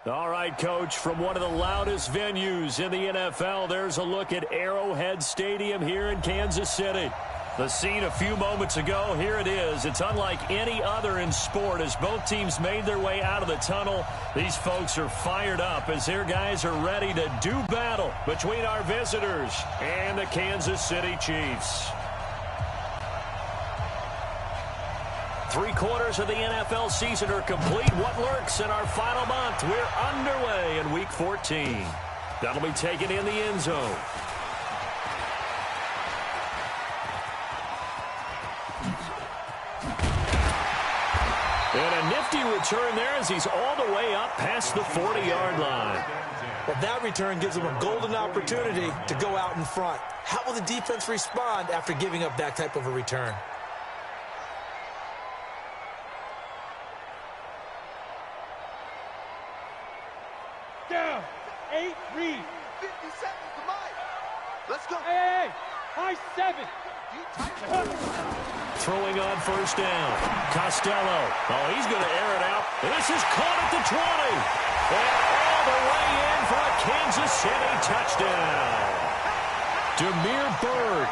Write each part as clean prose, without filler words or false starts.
All right, Coach, from one of the loudest venues in the NFL, there's a look at Arrowhead Stadium here in Kansas City. The scene a few moments ago, here it is. It's unlike any other in sport as both teams made their way out of the tunnel. These folks are fired up as their guys are ready to do battle between our visitors and the Kansas City Chiefs. 3/4 of the NFL season are complete. What lurks in our final month? We're underway in Week 14. That'll be taken in the end zone. And a nifty return there as he's all the way up past the 40-yard line. Well, that return gives him a golden opportunity to go out in front. How will the defense respond after giving up that type of a return? Down. 8, read. 50 seconds to mine. Let's go. Hey, high 7. Throwing on first down. Costello. Oh, he's going to air it out. This is caught at the 20. And all the way in for a Kansas City touchdown. Damiere Byrd,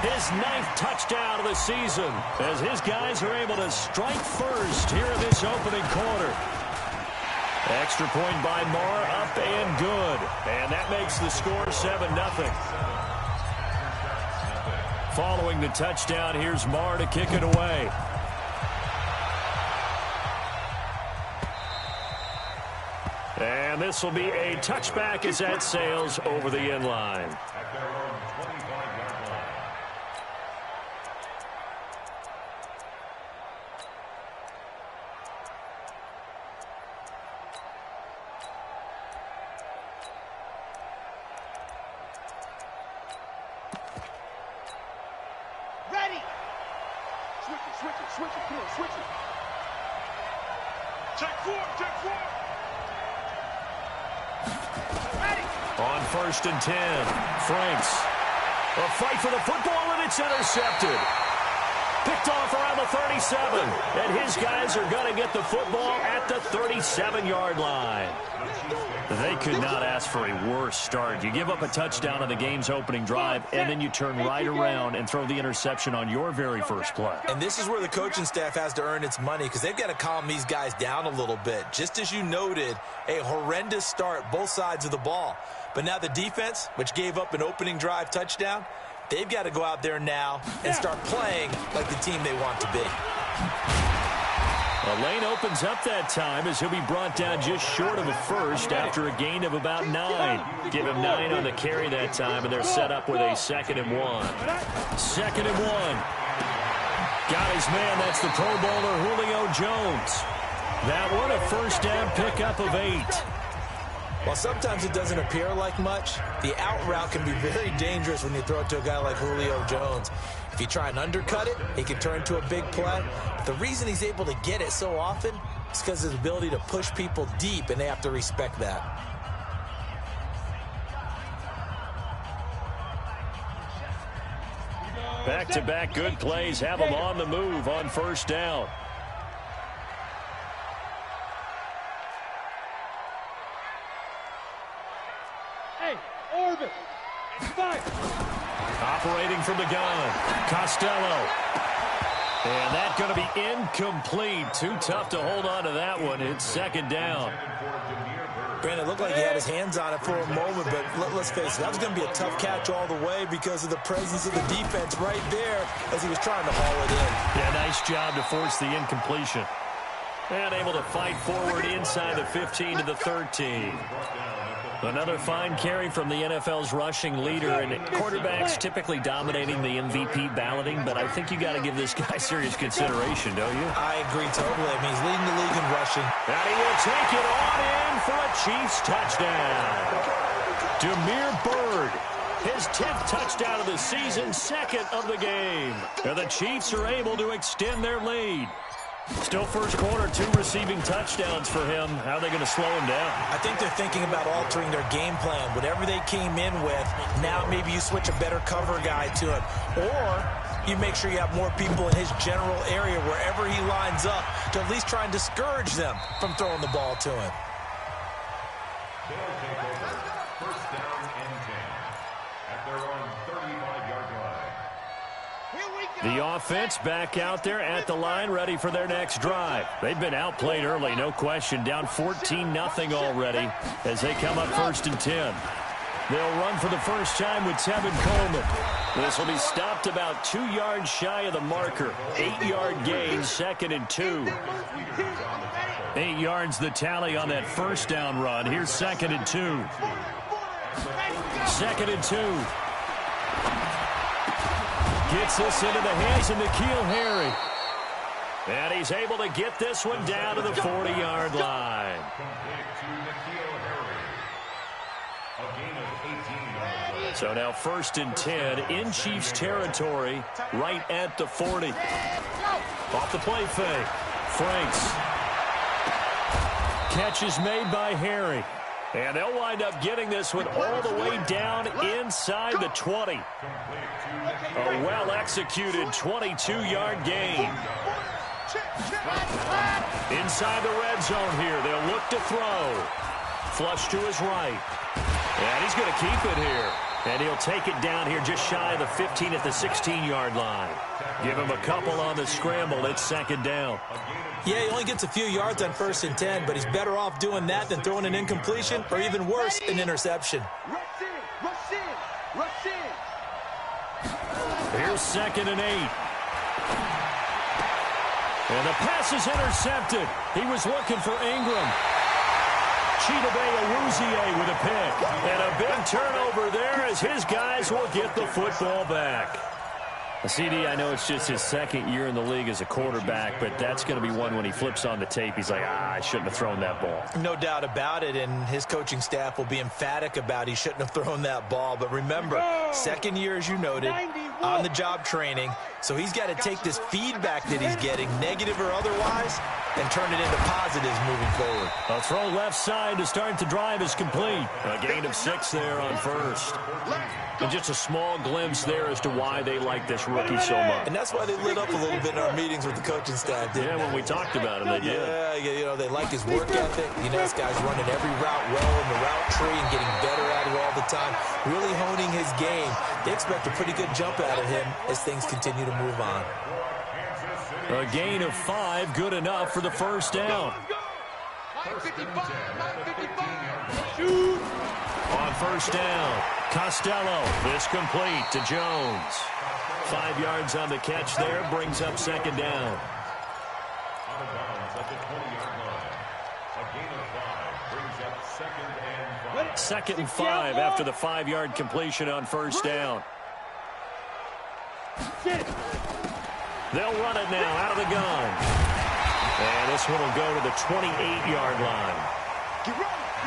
his 9th touchdown of the season as his guys are able to strike first here in this opening quarter. Extra point by Marr, up and good. And that makes the score 7-0. Following the touchdown, here's Marr to kick it away. And this will be a touchback as that sails over the end line. Switch it, come on, switch it. Check 4, check 4. Ready. On 1st and 10, Franks. A fight for the football, and it's intercepted. Picked off around the 37, and his guys are going to get the football at the 37-yard line. They could not ask for a worse start. You give up a touchdown on the game's opening drive, and then you turn right around and throw the interception on your very first play. And this is where the coaching staff has to earn its money because they've got to calm these guys down a little bit. Just as you noted, a horrendous start, both sides of the ball. But now the defense, which gave up an opening drive touchdown, they've got to go out there now and start playing like the team they want to be. A lane opens up that time as he'll be brought down just short of a first after a gain of about 9. Give him 9 on the carry that time, and they're set up with a 2nd and 1. 2nd and 1. Got his man. That's the Pro Bowler Julio Jones. That one a first down pickup of 8. While sometimes it doesn't appear like much, the out route can be very dangerous when you throw it to a guy like Julio Jones. If you try and undercut it, he can turn into a big play. But the reason he's able to get it so often is because of his ability to push people deep, and they have to respect that. Back-to-back good plays have him on the move on first down. Orbit. Fire. Operating from the gun. Costello. And that's going to be incomplete. Too tough to hold on to that one. It's 2nd down. Brandon, it looked like he had his hands on it for a moment, but let's face it, that was going to be a tough catch all the way because of the presence of the defense right there as he was trying to haul it in. Yeah, nice job to force the incompletion. And able to fight forward inside the 15 to the 13. Another fine carry from the NFL's rushing leader, and quarterbacks typically dominating the MVP balloting, but I think you got to give this guy serious consideration, don't you? I agree totally. I mean, he's leading the league in rushing. And he will take it on in for a Chiefs touchdown. Damiere Byrd, his 10th touchdown of the season, 2nd of the game. And the Chiefs are able to extend their lead. Still first quarter, 2 receiving touchdowns for him. How are they going to slow him down? I think they're thinking about altering their game plan. Whatever they came in with, now maybe you switch a better cover guy to him. Or you make sure you have more people in his general area wherever he lines up to at least try and discourage them from throwing the ball to him. First down and 10 at their own 35-yard line. The offense back out there at the line, ready for their next drive. They've been outplayed early, no question. Down 14-0 already as they come up 1st and 10. They'll run for the first time with Tevin Coleman. This will be stopped about 2 yards shy of the marker. 8-yard gain, 2nd and 2. 8 yards the tally on that first down run. Here's 2nd and 2. 2nd and 2. Gets this into the hands of N'Keal Harry. And he's able to get this one down to the 40-yard line. So now 1st and 10 in Chiefs territory, right at the 40. Off the play fake. Franks. Catch is made by Harry. And they'll wind up getting this one all the way down inside the 20. A well-executed 22-yard gain. Inside the red zone here. They'll look to throw. Flush to his right. And he's going to keep it here. And he'll take it down here just shy of the 15 at the 16-yard line. Give him a couple on the scramble. It's 2nd down. Yeah, he only gets a few yards on 1st and 10, but he's better off doing that than throwing an incompletion or even worse, an interception. Rush in, rush in, rush in. Here's 2nd and 8. And the pass is intercepted. He was looking for Ingram. Chidobe Awuzie with a pick. And a big turnover there as his guys will get the football back. CD, I know it's just his 2nd year in the league as a quarterback, but that's going to be one when he flips on the tape. He's like, I shouldn't have thrown that ball. No doubt about it, and his coaching staff will be emphatic about he shouldn't have thrown that ball. But remember, 2nd year, as you noted, on-the-job training, so he's got to take this feedback that he's getting, negative or otherwise, and turn it into positives moving forward. A throw left side to start the drive is complete. A gain of 6 there on 1st. And just a small glimpse there as to why they like this rookie so much. And that's why they lit up a little bit in our meetings with the coaching staff, didn't they? When we talked about him, they did. Yeah, you know, they like his work ethic. You know, this guy's running every route well in the route tree and getting better at it all the time, really honing his game. They expect a pretty good jump out of him as things continue to move on. A gain of 5, good enough for the first down. Shoot. On first down, Costello is complete to Jones. 5 yards on the catch there, brings up 2nd down. 2nd and 5 after the 5-yard completion on first down. They'll run it now out of the gun. And this one will go to the 28-yard line.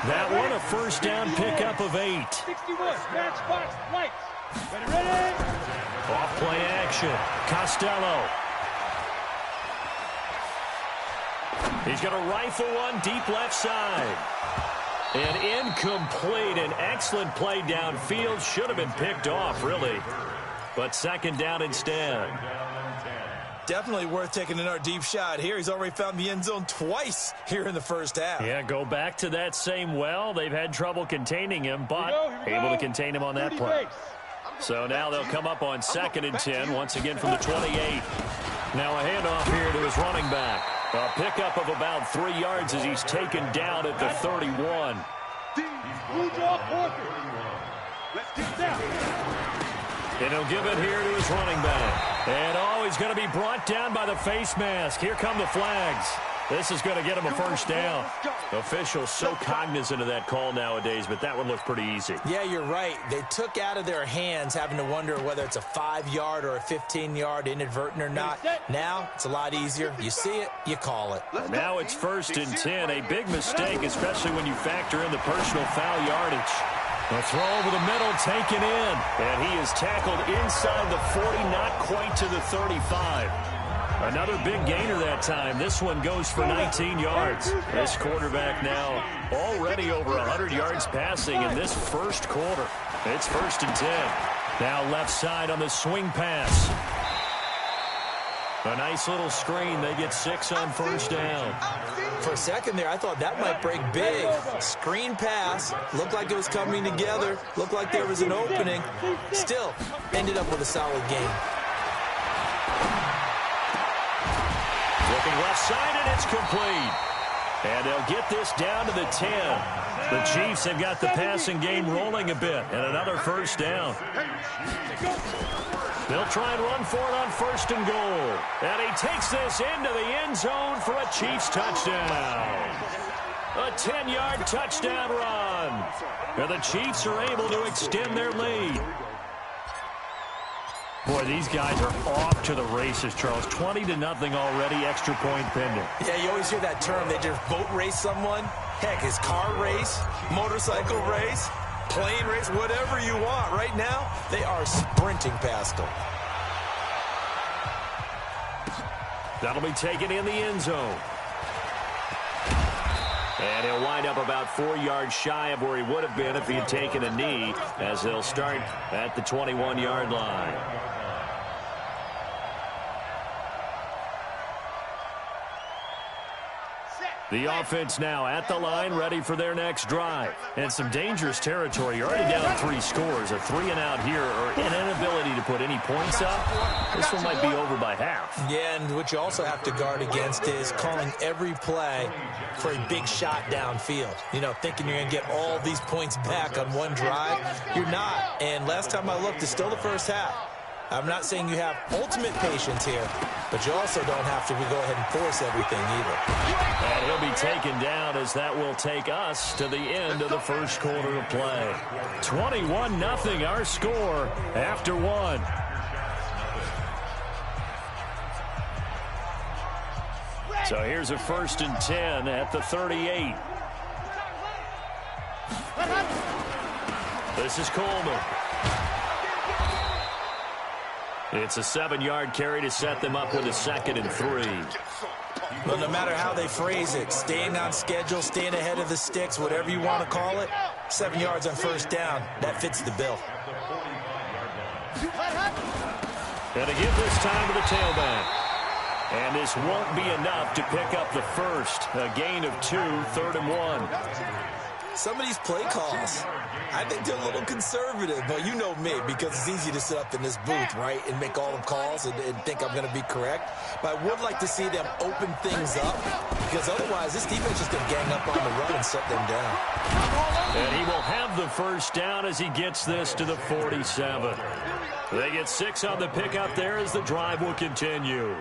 That one, a first down pickup of 8. 61, matchbox, lights. Ready? Off play action. Costello. He's going to rifle one deep left side. And incomplete. An excellent play downfield. Should have been picked off, really. But 2nd down instead. Definitely worth taking another deep shot here. He's already found the end zone twice here in the first half. Yeah, go back to that same well. They've had trouble containing him, but able to contain him on that play. So now they'll come up on 2nd and 10, once again from the 28. Now a handoff here to his running back. A pickup of about 3 yards as he's taken down at the 31. Let's get down. And he'll give it here to his running back. And, he's going to be brought down by the face mask. Here come the flags. This is going to get him a first down. Officials so cognizant of that call nowadays, but that one looked pretty easy. Yeah, you're right. They took out of their hands having to wonder whether it's a 5-yard or a 15-yard inadvertent or not. Now, it's a lot easier. You see it, you call it. Now it's 1st and 10. A big mistake, especially when you factor in the personal foul yardage. A throw over the middle, taken in. And he is tackled inside the 40, not quite to the 35. Another big gainer that time. This one goes for 19 yards. This quarterback now already over 100 yards passing in this first quarter. It's 1st and 10. Now left side on the swing pass. A nice little screen. They get 6 on first down. For a second there, I thought that might break big. Screen pass. Looked like it was coming together. Looked like there was an opening. Still, ended up with a solid game. Looking left side, and it's complete. And they'll get this down to the 10. The Chiefs have got the passing game rolling a bit, and another first down. They'll try and run for it on first and goal. And he takes this into the end zone for a Chiefs touchdown. A 10-yard touchdown run. And the Chiefs are able to extend their lead. Boy, these guys are off to the races, Charles. 20-0 already, extra point pending. Yeah, you always hear that term. They just boat race someone. Heck, his car race, motorcycle race, plane race, whatever you want. Right now, they are sprinting past them. That'll be taken in the end zone. And he'll wind up about 4 yards shy of where he would have been if he had taken a knee, as they'll start at the 21-yard line. The offense now at the line, ready for their next drive. And some dangerous territory. You're already down 3 scores. A 3-and-out here, or an inability to put any points up. This one might be over by half. Yeah, and what you also have to guard against is calling every play for a big shot downfield. You know, thinking you're going to get all these points back on one drive. You're not. And last time I looked, it's still the first half. I'm not saying you have ultimate patience here, but you also don't have to go ahead and force everything either. And he'll be taken down, as that will take us to the end of the first quarter of play. 21-0 our score after 1. So here's a 1st and 10 at the 38. This is Coleman. It's a 7-yard carry to set them up with a 2nd and 3. Well, no matter how they phrase it, staying on schedule, staying ahead of the sticks, whatever you want to call it, 7 yards on first down, that fits the bill. And to give this time to the tailback. And this won't be enough to pick up the first. A gain of 2, 3rd and 1. Some of these play calls, I think they're a little conservative, but you know me, because it's easy to sit up in this booth, right, and make all the calls and think I'm going to be correct. But I would like to see them open things up, because otherwise this defense is going to gang up on the run and shut them down. And he will have the first down as he gets this to the 47. They get 6 on the pickup there as the drive will continue.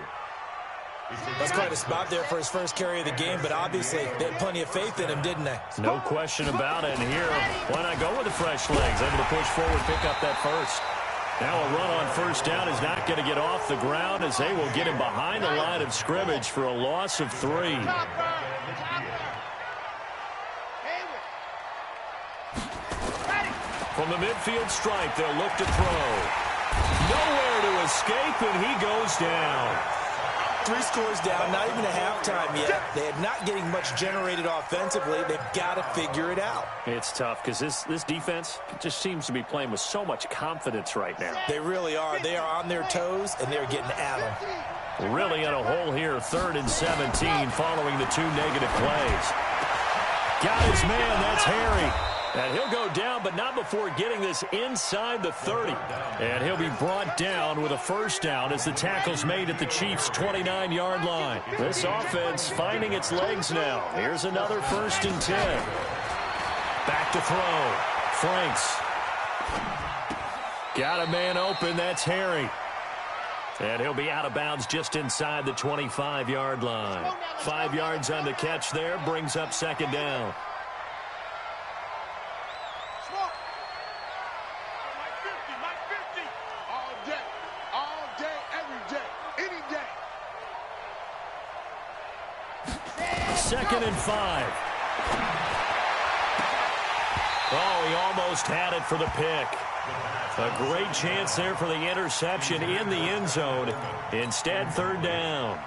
That's quite a spot there for his first carry of the game, but obviously they had plenty of faith in him, didn't they? No question about it. And here, why not go with the fresh legs? Able to push forward, pick up that first. Now a run on first down is not going to get off the ground, as they will get him behind the line of scrimmage for a loss of 3. From the midfield stripe, they'll look to throw. Nowhere to escape, and he goes down. 3 scores down, not even a halftime yet. They are not getting much generated offensively. They've got to figure it out. It's tough because this defense just seems to be playing with so much confidence right now. They really are. They are on their toes, and they're getting at them. Really in a hole here, 3rd and 17 following the 2 negative plays. Got his man, that's Harry. And he'll go down, but not before getting this inside the 30. And he'll be brought down with a first down as the tackle's made at the Chiefs' 29-yard line. This offense finding its legs now. Here's another 1st and 10. Back to throw. Franks. Got a man open, that's Harry. And he'll be out of bounds just inside the 25-yard line. 5 yards on the catch there, brings up 2nd down. Second and 5. Oh, he almost had it for the pick. A great chance there for the interception in the end zone. Instead, 3rd down.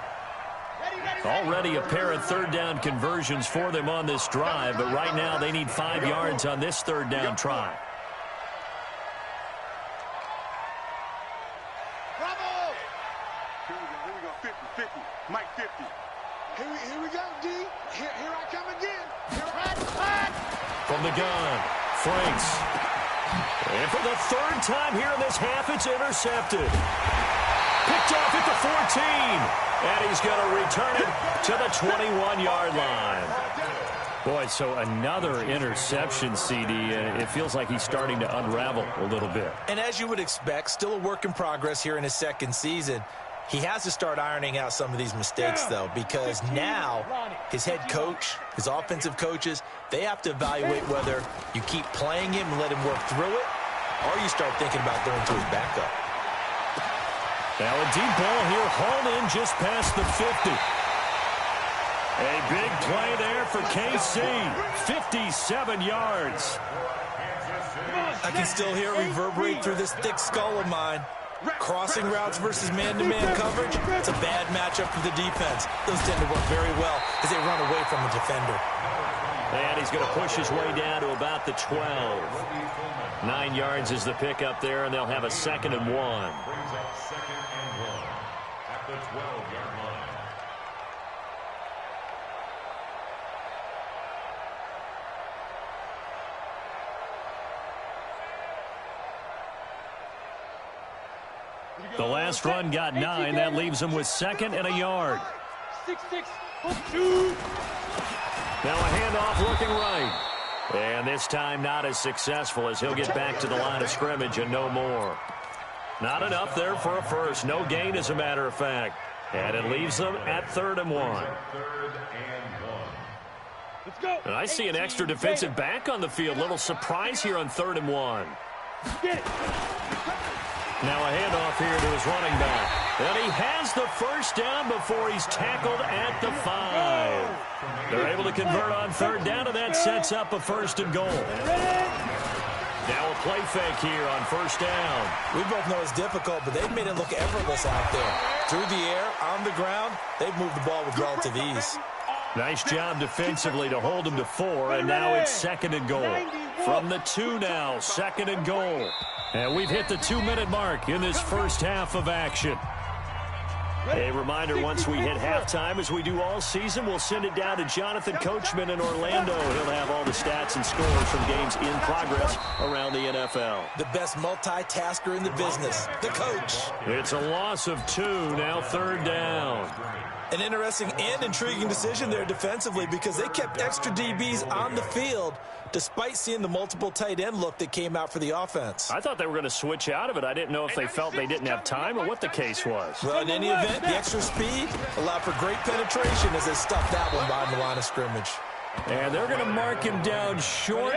Already a pair of 3rd down conversions for them on this drive, but right now they need 5 yards on this 3rd down try. Here we go. 50. Mike 50. Here we go, D. Here I come again. From the gun, Franks. And for the third time here in this half, it's intercepted. Picked off at the 14. And he's going to return it to the 21-yard line. Boy, so another interception, CD. It feels like he's starting to unravel a little bit. And as you would expect, still a work in progress here in his second season. He has to start ironing out some of these mistakes, though, because now his head coach, his offensive coaches, they have to evaluate whether you keep playing him and let him work through it, or you start thinking about throwing to his backup. Now a deep ball here, hauled in just past the 50. A big play there for KC, 57 yards. I can still hear it reverberate through this thick skull of mine. Crossing routes versus man-to-man coverage, it's a bad matchup for the defense. Those tend to work very well as they run away from a defender. And he's going to push his way down to about the 12. 9 yards is the pickup there, and they'll have a 2nd and 1. Brings up 2nd and 1 at the 12-yard line. The last run got 9. That leaves him with 2nd and a yard. 6-6. Shoot. Now a handoff looking right. And this time not as successful as he'll get back to the line of scrimmage and no more. Not enough there for a first. No gain, as a matter of fact. And it leaves them at 3rd and 1. 3rd and 1. Let's go. And I see an extra defensive back on the field. Little surprise here on 3rd and 1. Get it. Now a handoff here to his running back. And he has the first down before he's tackled at the 5. They're able to convert on 3rd down, and that sets up a 1st and goal. Now a play fake here on 1st down. We both know it's difficult, but they've made it look effortless out there. Through the air, on the ground, they've moved the ball with relative ease. Nice job defensively to hold him to 4, and now it's 2nd and goal. From the 2 now, 2nd and goal. And we've hit the 2-minute mark in this first half of action. A reminder, once we hit halftime, as we do all season, we'll send it down to Jonathan Coachman in Orlando. He'll have all the stats and scores from games in progress around the NFL. The best multitasker in the business, the coach. It's a loss of 2, now 3rd down. An interesting and intriguing decision there defensively because they kept extra DBs on the field despite seeing the multiple tight end look that came out for the offense. I thought they were going to switch out of it. I didn't know if they felt they didn't have time or what the case was. Well, in any event, the extra speed allowed for great penetration as they stuffed that one behind the line of scrimmage. And they're going to mark him down short,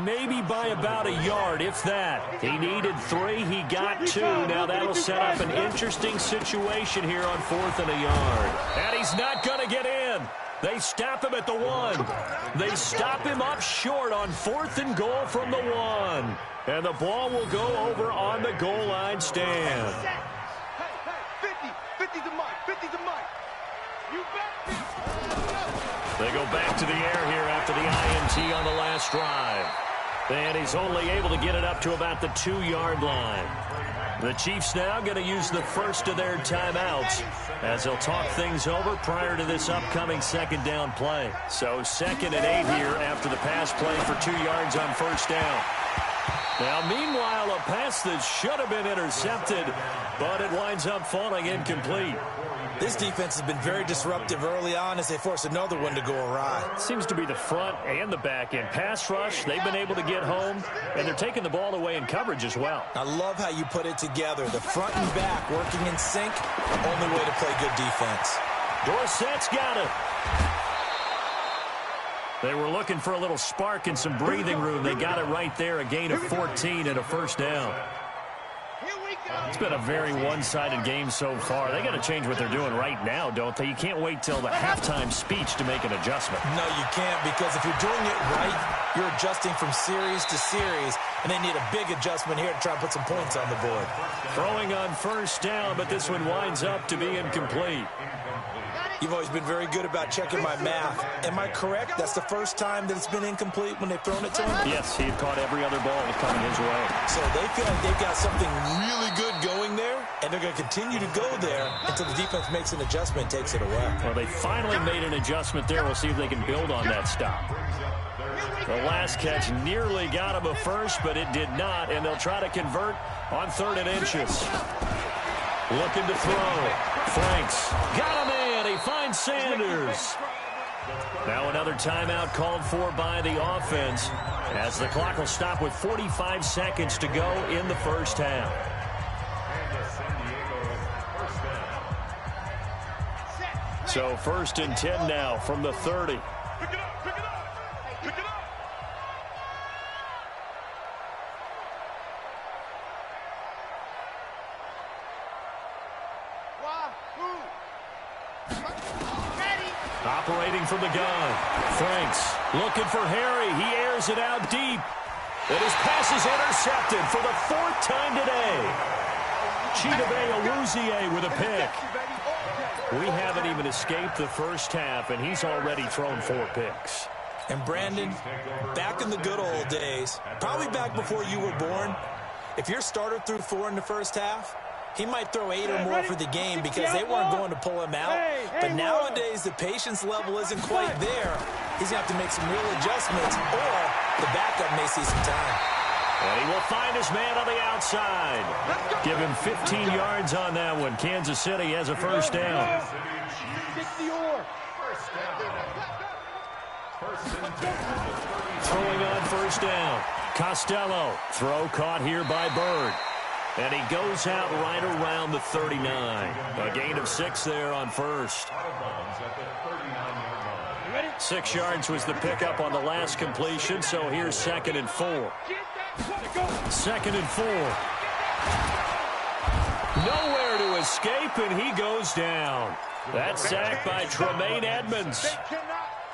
maybe by about a yard, if that. He needed 3, he got 2. Now that'll set up an interesting situation here on 4th and a yard. And he's not going to get in. They stop him at the 1. They stop him up short on 4th and goal from the 1. And the ball will go over on the goal line stand. Hey, 50 to Mike, 50 to Mike. You bet. They go back to the air here after the INT on the last drive. And he's only able to get it up to about the 2-yard line. The Chiefs now going to use the first of their timeouts as they'll talk things over prior to this upcoming 2nd down play. So 2nd and 8 here after the pass play for 2 yards on 1st down. Now, meanwhile, a pass that should have been intercepted, but it winds up falling incomplete. This defense has been very disruptive early on as they force another one to go awry. Seems to be the front and the back end. Pass rush, they've been able to get home, and they're taking the ball away in coverage as well. I love how you put it together. The front and back working in sync, only way to play good defense. Dorsett's got it. They were looking for a little spark and some breathing room. They got it right there, a gain of 14 and a 1st down. It's been a very one-sided game so far. They got to change what they're doing right now, don't they? You can't wait till the halftime speech to make an adjustment. No, you can't, because if you're doing it right, you're adjusting from series to series, and they need a big adjustment here to try and put some points on the board. Throwing on 1st down, but this one winds up to be incomplete. You've always been very good about checking my math. Am I correct? That's the first time that it's been incomplete when they've thrown it to him? Yes, he had caught every other ball coming his way. So they feel like they've got something really good going there, And they're going to continue to go there until the defense makes an adjustment and takes it away. Well, they finally made an adjustment there. We'll see if they can build on that stop. The last catch nearly got him a first, but it did not, and they'll try to convert on 3rd and inches. Looking to throw. Franks got him in. He finds Sanders. Now another timeout called for by the offense as the clock will stop with 45 seconds to go in the first half. So 1st and 10 now from the 30. Pick it up, pick it up, pick it up. Operating from the gun. Franks looking for Harry. He airs it out deep. And his pass is intercepted for the 4th time today. Chidobe Awuzie with a pick. We haven't even escaped the first half, and he's already thrown 4 picks. And Brandon, back in the good old days, probably back before you were born, if your starter threw 4 in the first half, he might throw 8 or more for the game because they weren't going to pull him out. But nowadays, the patience level isn't quite there. He's going to have to make some real adjustments, or the backup may see some time. And he will find his man on the outside. Give him 15 yards on that one. Kansas City has a first down. Throwing on first down. Costello. Throw caught here by Bird. And he goes out right around the 39. A gain of 6 there on first. 6 yards was the pickup on the last completion, so here's 2nd and 4. 2nd and 4. Nowhere to escape, and he goes down. That's sacked by Tremaine Edmonds.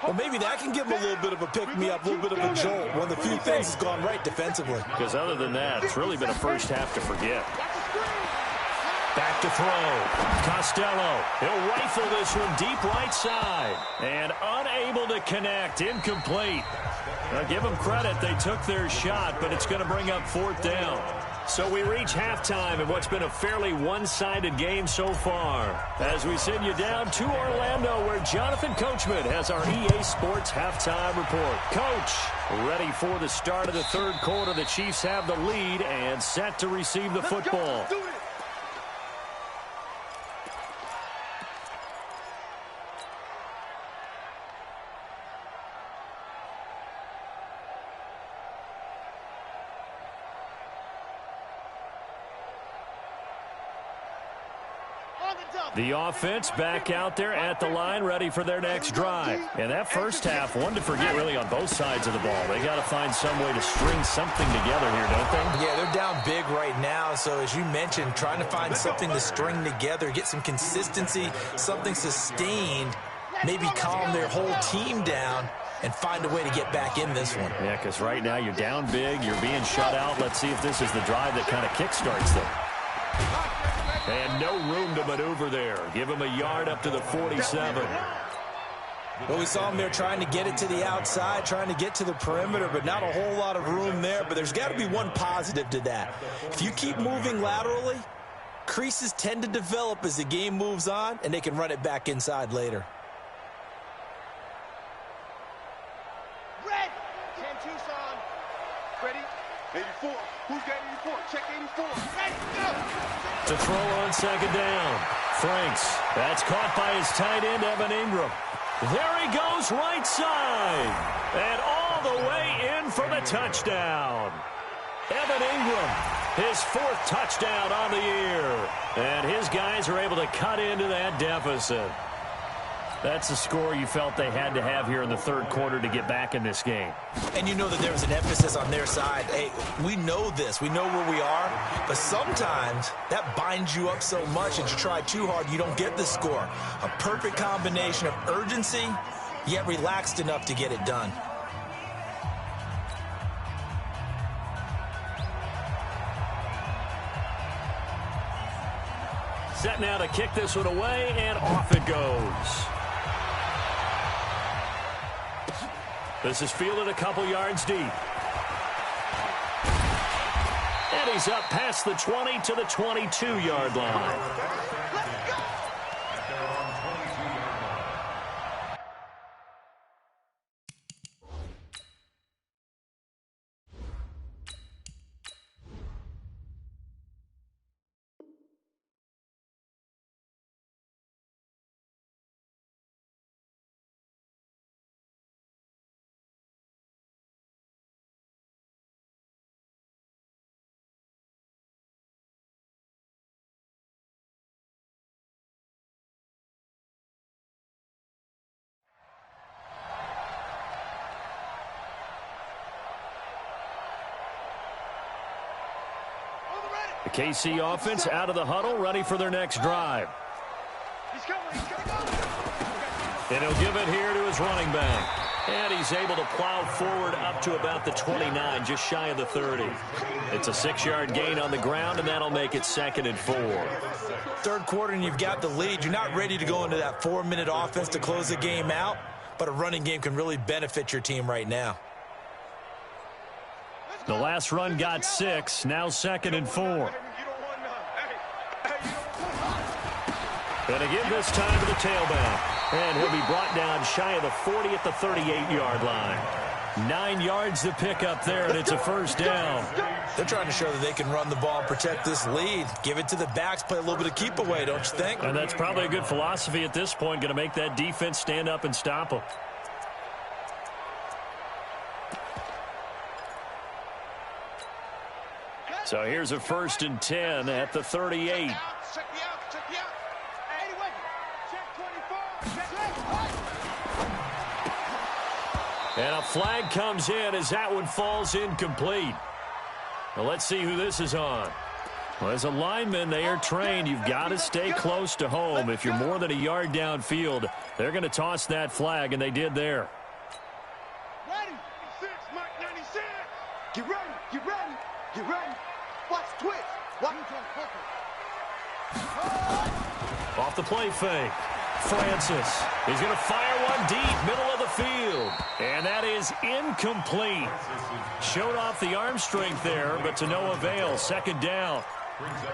Well, maybe that can give him a little bit of a pick-me-up, a little bit of a jolt. One of the few things has gone right defensively. Because other than that, it's really been a first half to forget. Back to throw. Costello. He'll rifle this one deep right side. And unable to connect. Incomplete. Now, give them credit. They took their shot, but it's going to bring up 4th down. So we reach halftime in what's been a fairly one-sided game so far. As we send you down to Orlando, where Jonathan Coachman has our EA Sports halftime report. Coach, ready for the start of the 3rd quarter. The Chiefs have the lead and set to receive the football. The offense back out there at the line, ready for their next drive. And that first half, one to forget really on both sides of the ball. They got to find some way to string something together here, don't they? Yeah, they're down big right now. So as you mentioned, trying to find something to string together, get some consistency, something sustained, maybe calm their whole team down and find a way to get back in this one. Yeah, because right now you're down big, you're being shut out. Let's see if this is the drive that kind of kickstarts them. And no room to maneuver there. Give him a yard up to the 47. Well, we saw him there trying to get it to the outside, trying to get to the perimeter, but not a whole lot of room there. But there's got to be one positive to that. If you keep moving laterally, creases tend to develop as the game moves on, and they can run it back inside later. Red. 10 Tucson. Ready? 84. Who's got 84? Check 84. Ready, go. To throw on 2nd down. Franks. That's caught by his tight end, Evan Ingram. There he goes right side. And all the way in for the touchdown. Evan Ingram, his 4th touchdown on the year. And his guys are able to cut into that deficit. That's the score you felt they had to have here in the 3rd quarter to get back in this game. And you know that there was an emphasis on their side. Hey, we know this. We know where we are. But sometimes that binds you up so much that you try too hard, you don't get the score. A perfect combination of urgency, yet relaxed enough to get it done. Set now to kick this one away, and off it goes. This is fielded a couple yards deep. And And he's up past the 20 to the 22-yard line. The KC offense out of the huddle, ready for their next drive. And he'll give it here to his running back. And he's able to plow forward up to about the 29, just shy of the 30. It's a 6-yard gain on the ground, and that'll make it 2nd and 4. Third quarter, and you've got the lead. You're not ready to go into that 4-minute offense to close the game out, but a running game can really benefit your team right now. The last run got 6, now 2nd and 4. And again this time to the tailback. And he'll be brought down shy of the 40 at the 38-yard line. 9 yards to pick up there, and it's a first down. They're trying to show that they can run the ball and protect this lead. Give it to the backs, play a little bit of keep away, don't you think? And that's probably a good philosophy at this point, going to make that defense stand up and stop them. So here's a 1st and 10 at the 38. And a flag comes in as that one falls incomplete. Well, let's see who this is on. Well, as a lineman, they are trained. You've got to stay close to home. If you're more than a yard downfield, they're going to toss that flag, and they did there. Ready? 96, Mike 96. Get ready, get ready, get ready. Watch twitch. Watch. Off the play fake. Francis. He's going to fire one deep, middle of the field. And that is incomplete. Showed off the arm strength there, but to no avail. 2nd down.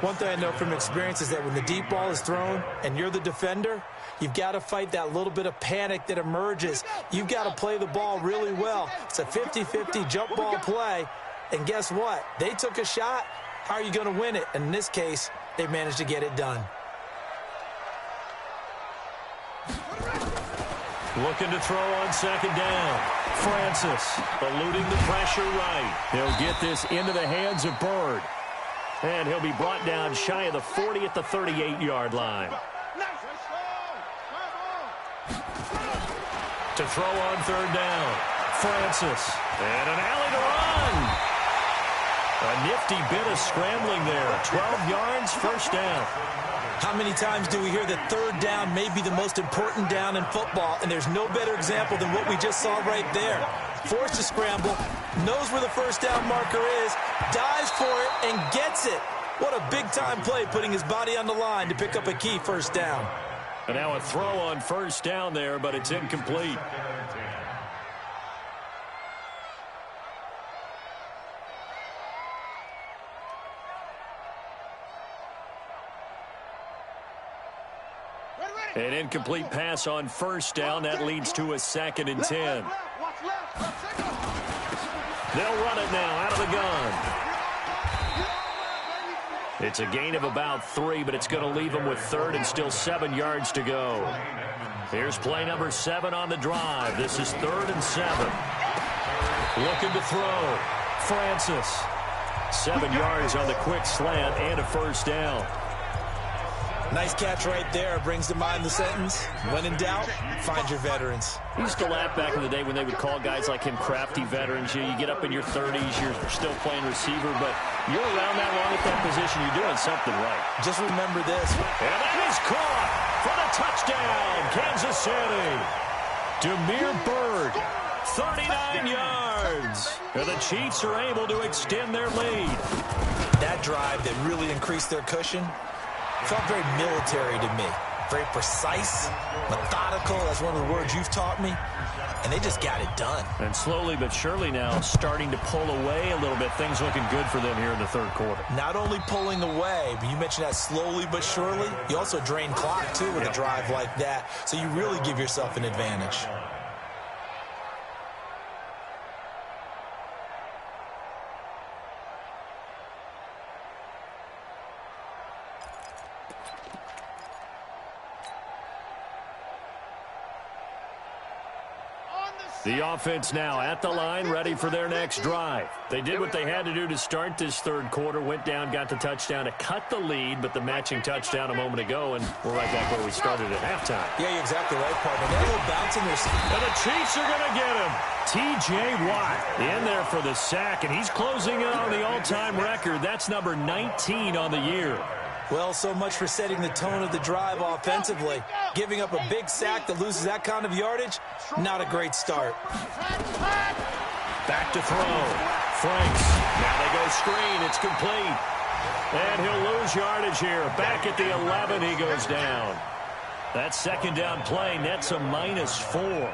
One thing I know from experience is that when the deep ball is thrown and you're the defender, you've got to fight that little bit of panic that emerges. You've got to play the ball really well. It's a 50-50 jump ball play. And guess what? They took a shot. How are you going to win it? And in this case, they managed to get it done. Looking to throw on 2nd down. Francis eluding the pressure right. He'll get this into the hands of Bird. And he'll be brought down shy of the 40 at the 38-yard line. To throw on 3rd down. Francis. And an alley to run. A nifty bit of scrambling there. 12 yards, 1st down. How many times do we hear that 3rd down may be the most important down in football, and there's no better example than what we just saw right there. Forced to scramble, knows where the 1st down marker is, dives for it, and gets it. What a big-time play, putting his body on the line to pick up a key 1st down. And now a throw on 1st down there, but it's incomplete. An incomplete pass on 1st down. That leads to a 2nd and 10. They'll run it now out of the gun. It's a gain of about 3, but it's going to leave them with 3rd and still 7 yards to go. Here's play number 7 on the drive. This is 3rd and 7. Looking to throw. Francis. 7 yards on the quick slant and a 1st down. Nice catch right there. Brings to mind the sentence, when in doubt, find your veterans. I used to laugh back in the day when they would call guys like him crafty veterans. You get up in your 30s, you're still playing receiver, but you're around that long at that position, you're doing something right. Just remember this. And that is caught for the touchdown, Kansas City. Demir Bird, 39 yards. And the Chiefs are able to extend their lead. That drive that really increased their cushion felt very military to me. very precise, methodical. That's one of the words you've taught me. And they just got it done. And slowly but surely now starting to pull away a little bit. Things looking good for them here in the third quarter. Not only pulling away, but you mentioned that slowly but surely. You also drain clock, too, with a drive like that. So you really give yourself an advantage. The offense now at the line, ready for their next drive. They did what they had to do to start this third quarter, went down, got the touchdown to cut the lead, but the matching touchdown a moment ago, and we're right back where we started at halftime. Yeah, you're exactly right, partner. They're a little bouncing their seat. And the Chiefs are going to get him. T.J. Watt in there for the sack, and he's closing in on the all-time record. That's number 19 on the year. Well, so much for setting the tone of the drive offensively. Giving up a big sack that loses that kind of yardage, not a great start. Back to throw. Franks. Now they go screen. It's complete. And he'll lose yardage here. Back at the 11, he goes down. That second down play nets a -4.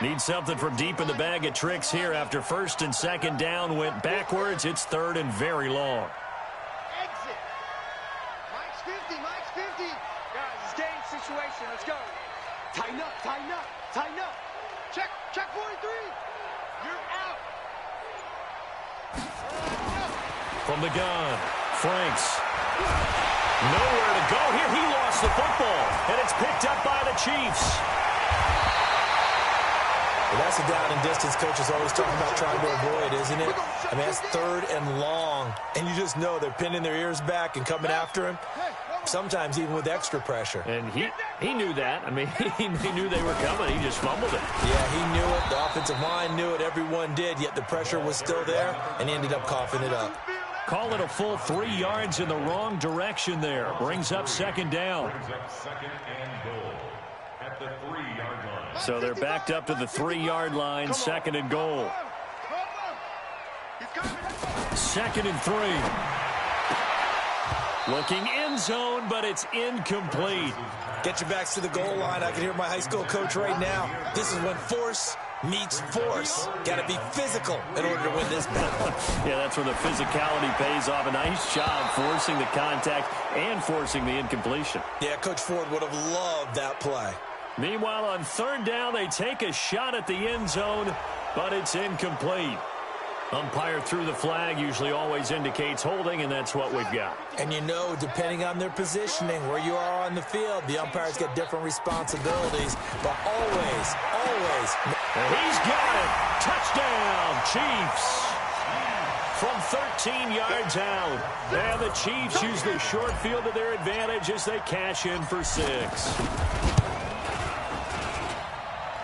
Need something from deep in the bag of tricks here after first and second down went backwards. It's third and very long. Situation. Let's go. Tighten up, tighten up, tighten up. Check 43. You're out. From the gun, Franks. Nowhere to go here. He lost the football, and it's picked up by the Chiefs. Well, that's a down and distance coach is always talking about trying to avoid, isn't it? I mean, that's third and long, and you just know they're pinning their ears back and coming after him. Sometimes even with extra pressure. And he knew that. I mean, he knew they were coming. He just fumbled it. Yeah, he knew it. The offensive line knew it. Everyone did, yet the pressure was still there, and he ended up coughing it up. Call it a full 3 yards in the wrong direction there. Brings up second down. Second and goal at the 3-yard line. So they're backed up to the 3-yard line, second and goal. Second and 3. Looking end zone, but it's incomplete. Get your backs to the goal line. I can hear my high school coach right now. This is when force meets force. Got to be physical in order to win this battle. Yeah, that's where the physicality pays off. A nice job forcing the contact and forcing the incompletion. Yeah, Coach Ford would have loved that play. Meanwhile, on third down, they take a shot at the end zone, but it's incomplete. Umpire threw the flag, usually always indicates holding, and that's what we've got. And you know, depending on their positioning, where you are on the field, the umpires get different responsibilities, but always. And he's got it. Touchdown, Chiefs. From 13 yards out. And the Chiefs use the short field to their advantage as they cash in for 6.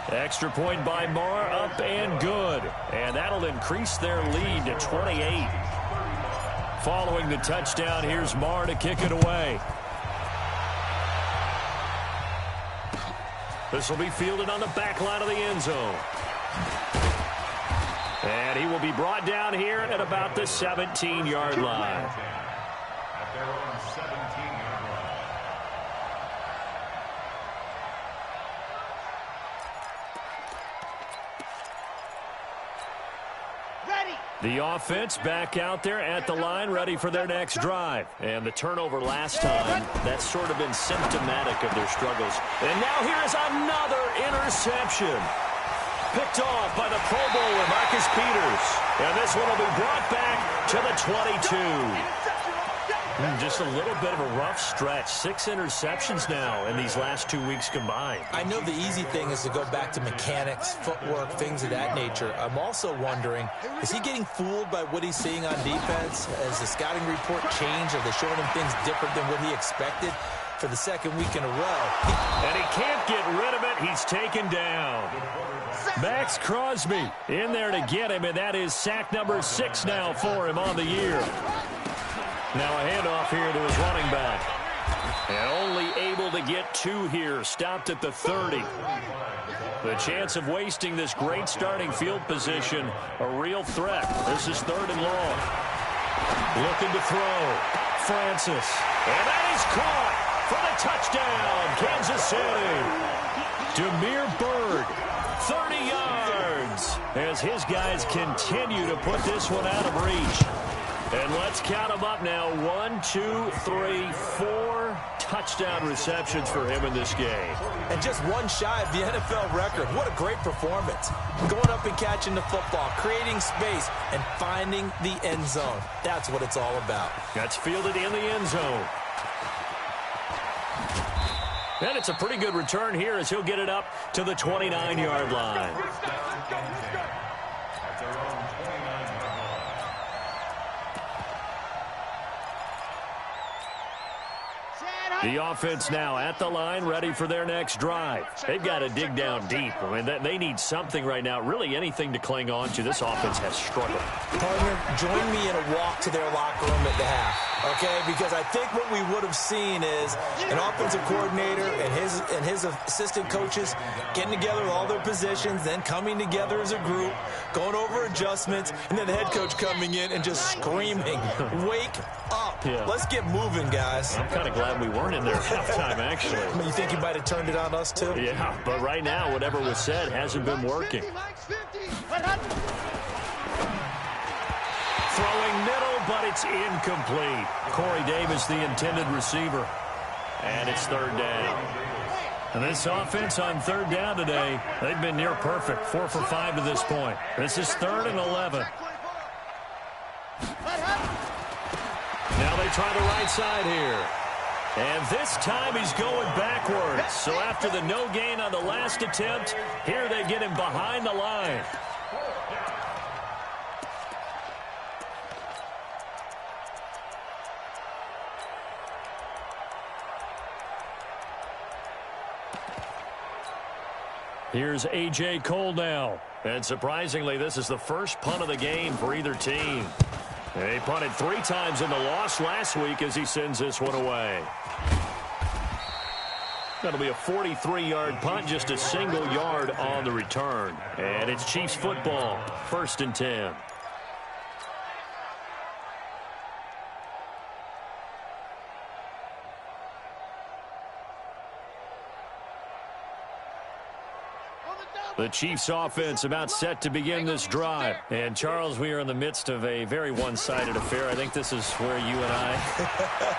Extra point by Marr, up and good. And that'll increase their lead to 28. Following the touchdown, here's Marr to kick it away. This will be fielded on the back line of the end zone. And he will be brought down here at about the 17-yard line. At their own 17-yard line. The offense back out there at the line, ready for their next drive. And the turnover last time, that's sort of been symptomatic of their struggles. And now here is another interception. Picked off by the Pro Bowler, Marcus Peters. And this one will be brought back to the 22. Just a little bit of a rough stretch. 6 interceptions now in these last 2 weeks combined. I know the easy thing is to go back to mechanics, footwork, things of that nature. I'm also wondering, is he getting fooled by what he's seeing on defense? Has the scouting report changed? Are they showing him things different than what he expected for the second week in a row? And he can't get rid of it. He's taken down. Max Crosby in there to get him, and that is sack number 6 now for him on the year. Now a handoff here to his running back. And only able to get 2 here. Stopped at the 30. The chance of wasting this great starting field position, a real threat. This is 3rd and long. Looking to throw. Francis. And that is caught. for the touchdown, Kansas City. Demir Bird, 30 yards, as his guys continue to put this one out of reach. And let's count them up now. 1, 2, 3, 4 touchdown receptions for him in this game. And just one shy of the NFL record. What a great performance. Going up and catching the football, creating space, and finding the end zone. That's what it's all about. That's fielded in the end zone. And it's a pretty good return here as he'll get it up to the 29-yard line. The offense now at the line, ready for their next drive. They've got to dig down deep. I mean, they need something right now, really anything to cling on to. This offense has struggled. Partner, join me in a walk to their locker room at the half, okay? Because I think what we would have seen is an offensive coordinator and his assistant coaches getting together with all their positions, then coming together as a group, going over adjustments, and then the head coach coming in and just screaming, wake up. Yeah. Let's get moving, guys. I'm kind of glad we weren't in there at halftime, actually. I mean, you think you might have turned it on us, too? Yeah, but right now, whatever was said hasn't been working. Throwing middle, but it's incomplete. Corey Davis, the intended receiver. And it's third down. And this offense on third down today, they've been near perfect. 4 for 5 to this point. This is 3rd and 11. Now they try the right side here. And this time he's going backwards. So after the no gain on the last attempt, here they get him behind the line. Here's A.J. Cole now. And surprisingly, this is the first punt of the game for either team. They punted 3 times in the loss last week as he sends this one away. That'll be a 43-yard punt, just a single yard on the return. And it's Chiefs football, 1st and 10. The Chiefs offense about set to begin this drive. And, Charles, we are in the midst of a very one-sided affair. I think this is where you and I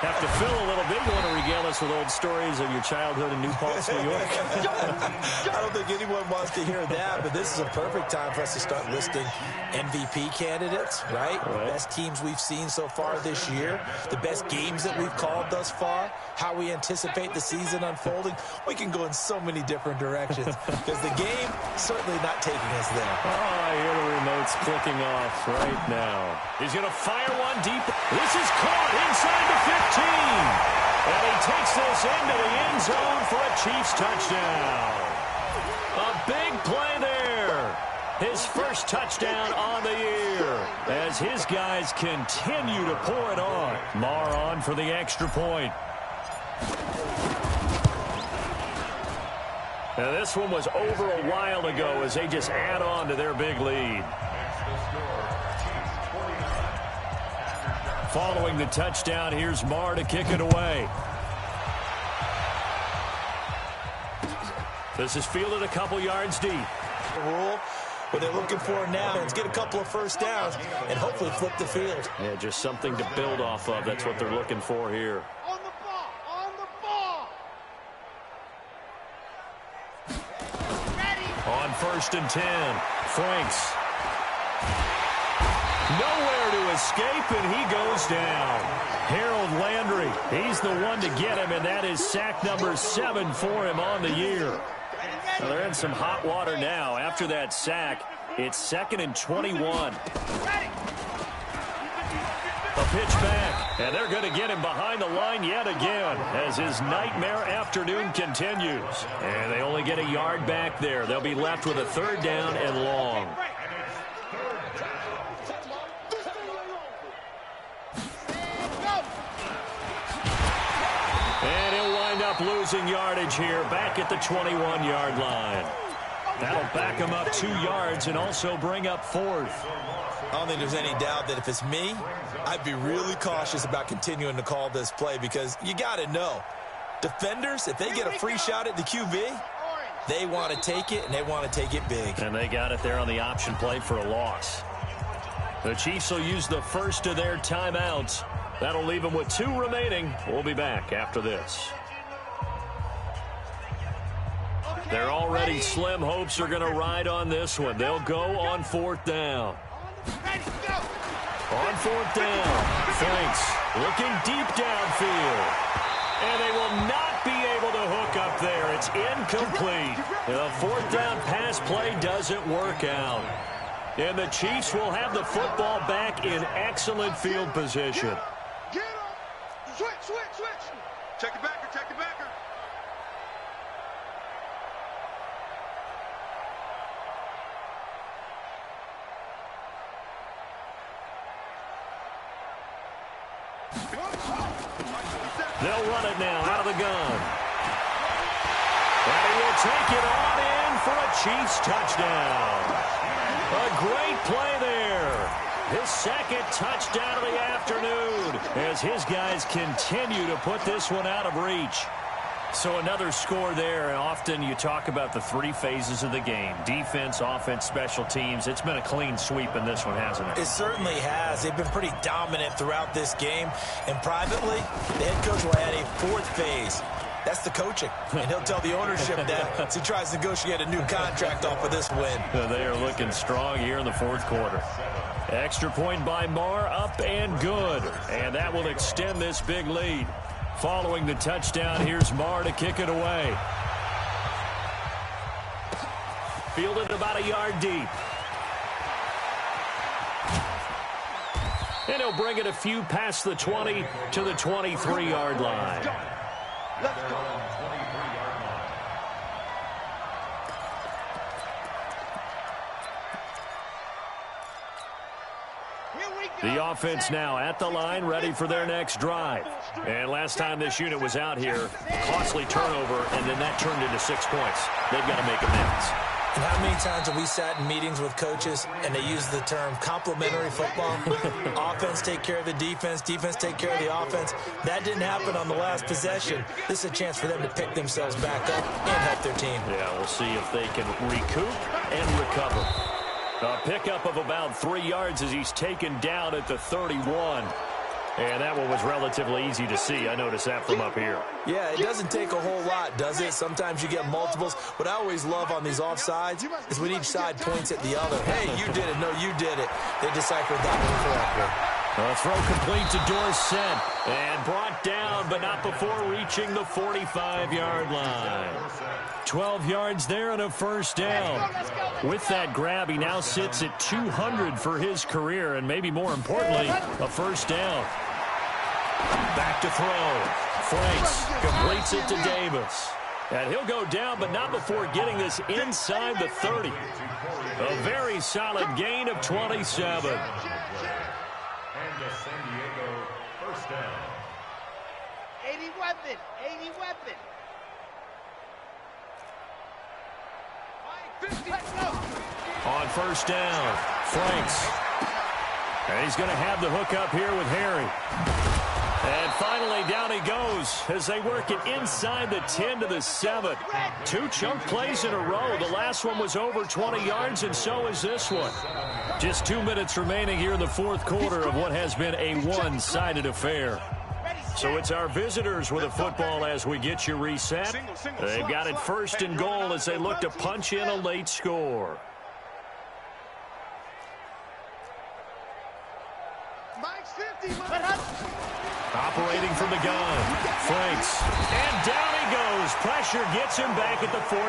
have to fill a little bit. You want to regale us with old stories of your childhood in New Paltz, New York? I don't think anyone wants to hear that, but this is a perfect time for us to start listing MVP candidates, right? The best teams we've seen so far this year, the best games that we've called thus far, how we anticipate the season unfolding. We can go in so many different directions because the game certainly not taking us there. Oh, I hear the remotes clicking off right now. He's going to fire one deep. This is caught inside the 15. And he takes this into the end zone for a Chiefs touchdown. A big play there. His first touchdown on the year as his guys continue to pour it on. Marr on for the extra point. Now, this one was over a while ago as they just add on to their big lead. Following the touchdown, here's Marr to kick it away. This is fielded a couple yards deep. Rule, what they're looking for now is get a couple of first downs and hopefully flip the field. Yeah, just something to build off of. That's what they're looking for here. On 1st and 10, Franks. Nowhere to escape, and he goes down. Harold Landry, he's the one to get him, and that is sack number 7 for him on the year. Well, they're in some hot water now. After that sack, it's 2nd and 21. A pitch back, and they're going to get him behind the line yet again as his nightmare afternoon continues. And they only get a yard back there. They'll be left with a 3rd down and long. And he'll wind up losing yardage here back at the 21-yard line. That'll back him up 2 yards and also bring up 4th. I don't think there's any doubt that if it's me, I'd be really cautious about continuing to call this play because you got to know Defenders, if they get a free shot at the QB, they want to take it, and they want to take it big. And they got it there on the option play for a loss. The Chiefs will use the first of their timeouts. That'll leave them with 2 remaining. We'll be back after this. Their already slim hopes are going to ride on this one. They'll go on 4th down. On 4th down, Franks looking deep downfield. And they will not be able to hook up there. It's incomplete. The 4th down pass play doesn't work out. And the Chiefs will have the football back in excellent field position. Get up. Switch. Check the backer. They'll run it now out of the gun. And he will take it on in for a Chiefs touchdown. A great play there. His 2nd touchdown of the afternoon as his guys continue to put this one out of reach. So another score there, and often you talk about the 3 phases of the game. Defense, offense, special teams. It's been a clean sweep in this one, hasn't it? It certainly has. They've been pretty dominant throughout this game. And privately, the head coach will add a 4th phase. That's the coaching. And he'll tell the ownership that as he tries to negotiate a new contract off of this win. They are looking strong here in the 4th quarter. Extra point by Marr, up and good. And that will extend this big lead. Following the touchdown, here's Marr to kick it away. Fielded about a yard deep. And he'll bring it a few past the 20 to the 23-yard line. Let's go. The offense now at the line, ready for their next drive. And last time this unit was out here, costly turnover, and then that turned into 6 points. They've got to make amends. And how many times have we sat in meetings with coaches and they use the term complementary football? Offense take care of the defense, defense take care of the offense. That didn't happen on the last possession. This is a chance for them to pick themselves back up and help their team. Yeah, we'll see if they can recoup and recover. A pickup of about 3 yards as he's taken down at the 31. And that one was relatively easy to see. I noticed that from up here. Yeah, it doesn't take a whole lot, does it? Sometimes you get multiples. What I always love on these offsides is when each side points at the other. Hey, you did it. No, you did it. They deciphered that one correctly. A throw complete to Dorsett. And brought down, but not before reaching the 45-yard line. 12 yards there and a 1st down. With that grab, he now sits at 200 for his career, and maybe more importantly, a 1st down. Back to throw. Franks completes it to Davis. And he'll go down, but not before getting this inside the 30. A very solid gain of 27. And a San Diego 1st down. 80 weapon. On 1st down, Franks. And he's going to have the hook up here with Harry. And finally, down he goes as they work it inside the 10 to the 7. 2 chunk plays in a row. The last one was over 20 yards, and so is this one. Just 2 minutes remaining here in the 4th quarter of what has been a one-sided affair. So it's our visitors with a football as we get you reset. They've got it 1st and goal as they look to punch in a late score. Operating from the gun, Franks. And down he goes. Pressure gets him back at the 14.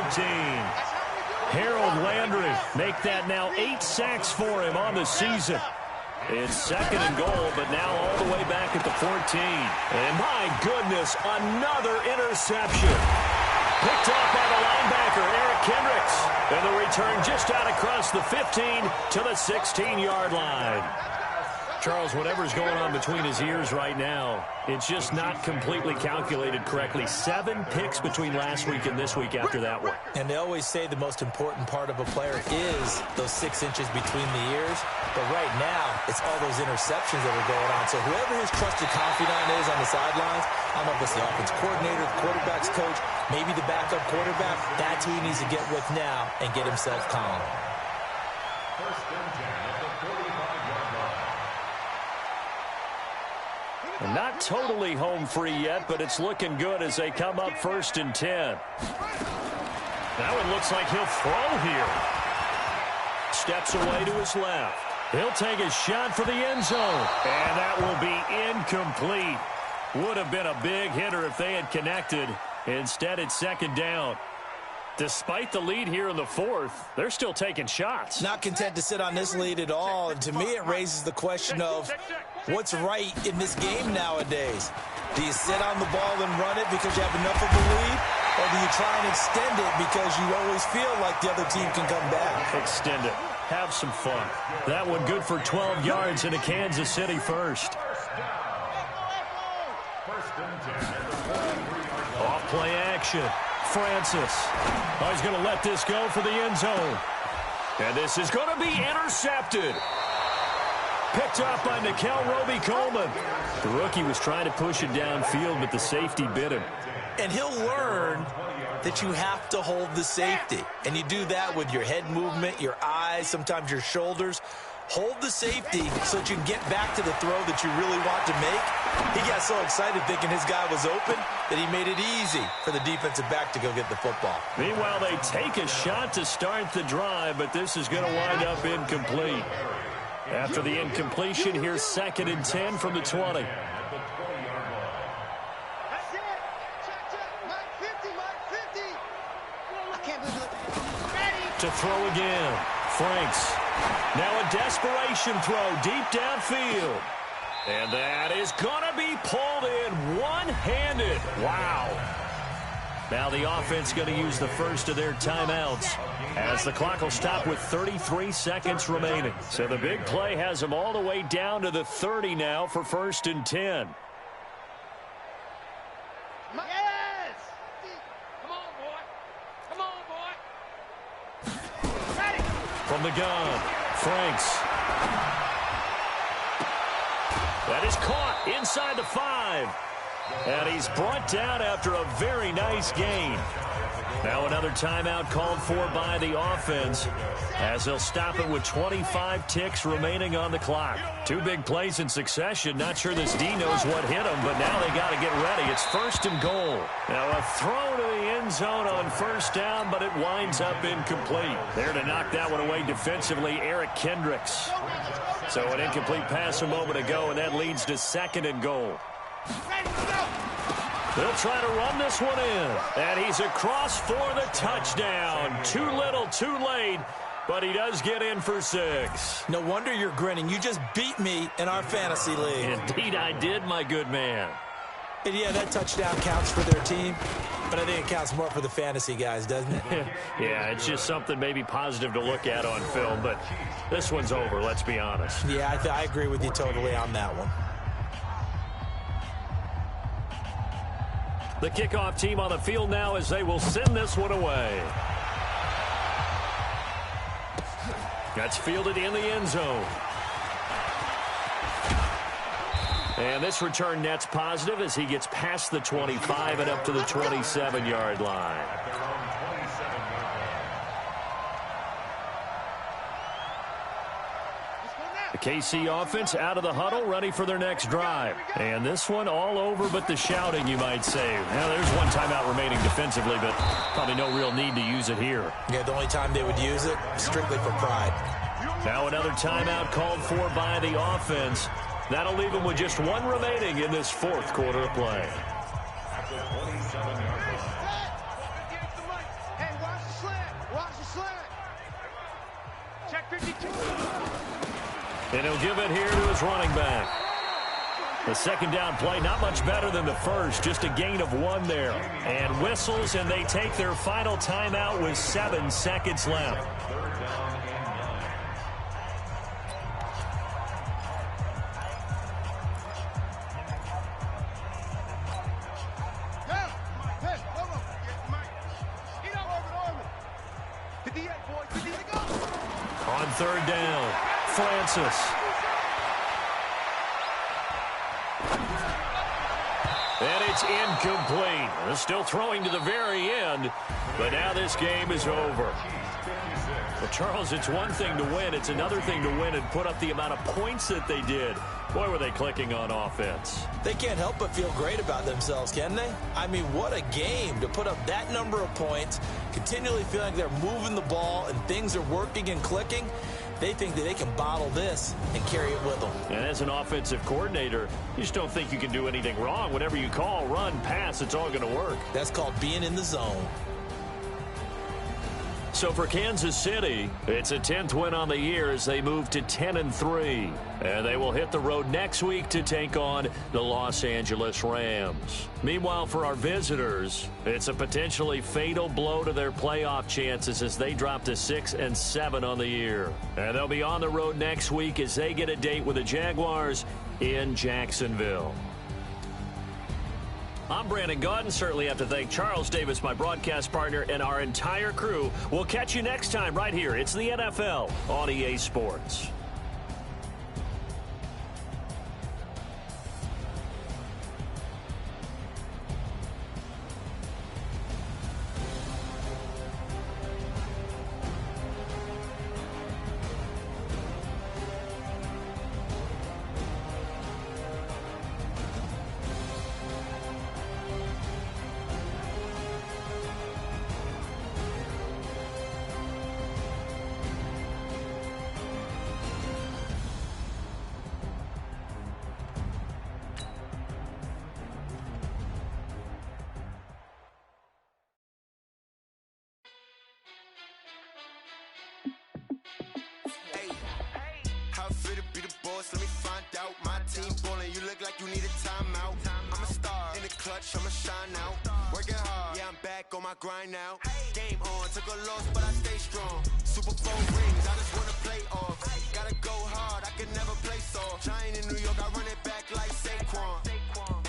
Harold Landry make that now 8 sacks for him on the season. It's 2nd and goal, but now all the way back at the 14. And my goodness, another interception. Picked off by the linebacker, Eric Kendricks. And the return just out across the 15 to the 16-yard line. Charles, whatever's going on between his ears right now, it's just not completely calculated correctly. 7 picks between last week and this week after that one. And they always say the most important part of a player is those 6 inches between the ears. But right now, it's all those interceptions that are going on. So whoever his trusted confidant is on the sidelines, I don't know if it's the offense coordinator, the quarterback's coach, maybe the backup quarterback, that's who he needs to get with now and get himself calm. First and 10 at the 45-yard line. And not totally home free yet, but it's looking good as they come up 1st and 10. That one looks like he'll throw here. Steps away to his left. He'll take a shot for the end zone. And that will be incomplete. Would have been a big hitter if they had connected. Instead, it's 2nd down. Despite the lead here in the 4th, they're still taking shots. Not content to sit on this lead at all. And to me, it raises the question of what's right in this game nowadays. Do you sit on the ball and run it because you have enough of a lead? Or do you try and extend it because you always feel like the other team can come back? Extend it. Have some fun. That one good for 12 yards into Kansas City first. Off play action. Francis. Oh, he's going to let this go for the end zone. And this is going to be intercepted. Picked up by Nickel Roby-Coleman. The rookie was trying to push it downfield, but the safety bit him. And he'll learn that you have to hold the safety. And you do that with your head movement, your eyes, sometimes your shoulders. Hold the safety so that you can get back to the throw that you really want to make. He got so excited thinking his guy was open that he made it easy for the defensive back to go get the football. Meanwhile, they take a shot to start the drive, but this is going to wind up incomplete. After the incompletion, here's 2nd and 10 from the 20. That's it. Check, check. Mike 50, Mike 50. I can't believe it. Ready. To throw again. Franks. Now a desperation throw deep downfield. And that is going to be pulled in one-handed. Wow. Now the offense going to use the first of their timeouts as the clock will stop with 33 seconds remaining. So the big play has them all the way down to the 30 now for 1st and 10. Yes. Come on, boy. Come on, boy. Ready. From the gun, Franks. That is caught inside the 5. And he's brought down after a very nice gain. Now another timeout called for by the offense as they'll stop it with 25 ticks remaining on the clock. 2 big plays in succession. Not sure this D knows what hit him, but now they got to get ready. It's 1st and goal. Now a throw to the end zone on 1st down, but it winds up incomplete. There to knock that one away defensively, Eric Kendricks. So an incomplete pass a moment ago, and that leads to 2nd and goal. They'll try to run this one in. And he's across for the touchdown. Too little, too late. But he does get in for 6. No wonder you're grinning. You just beat me in our fantasy league. Indeed I did, my good man. And yeah, that touchdown counts for their team. But I think it counts more for the fantasy guys, doesn't it? Yeah, it's just something maybe positive to look at on film. But this one's over, let's be honest. Yeah, I agree with you totally on that one. The kickoff team on the field now as they will send this one away. That's fielded in the end zone. And this return net's positive as he gets past the 25 and up to the 27-yard line. The KC offense out of the huddle, ready for their next drive. And this one all over but the shouting, you might say. Now, there's one timeout remaining defensively, but probably no real need to use it here. Yeah, the only time they would use it, strictly for pride. Now another timeout called for by the offense. That'll leave them with just 1 remaining in this 4th quarter of play. Hey, watch the slant. Watch the slant. Check 52. And he'll give it here to his running back. The 2nd down play, not much better than the first, just a gain of 1 there. And whistles, and they take their final timeout with 7 seconds left. On third down, Francis. And it's incomplete. They're still throwing to the very end, but now this game is over. Well, Charles, it's one thing to win. It's another thing to win and put up the amount of points that they did. Boy, were they clicking on offense. They can't help but feel great about themselves, can they? I mean, what a game to put up that number of points, continually feel like they're moving the ball and things are working and clicking. They think that they can bottle this and carry it with them. And as an offensive coordinator, you just don't think you can do anything wrong. Whatever you call, run, pass, it's all going to work. That's called being in the zone. So for Kansas City, it's a 10th win on the year as they move to 10-3. And they will hit the road next week to take on the Los Angeles Rams. Meanwhile, for our visitors, it's a potentially fatal blow to their playoff chances as they drop to 6-7 on the year. And they'll be on the road next week as they get a date with the Jaguars in Jacksonville. I'm Brandon Gaudin. Certainly have to thank Charles Davis, my broadcast partner, and our entire crew. We'll catch you next time right here. It's the NFL on EA Sports. How fit to be the boss? Let me find out. My team ballin', you look like you need a timeout. I'm a star in the clutch, I'ma shine out. Working hard, yeah, I'm back on my grind now. Game on, took a loss, but I stay strong. Super Bowl rings, I just wanna play off. Gotta go hard, I can never play soft. Giant in New York, I run it back like Saquon.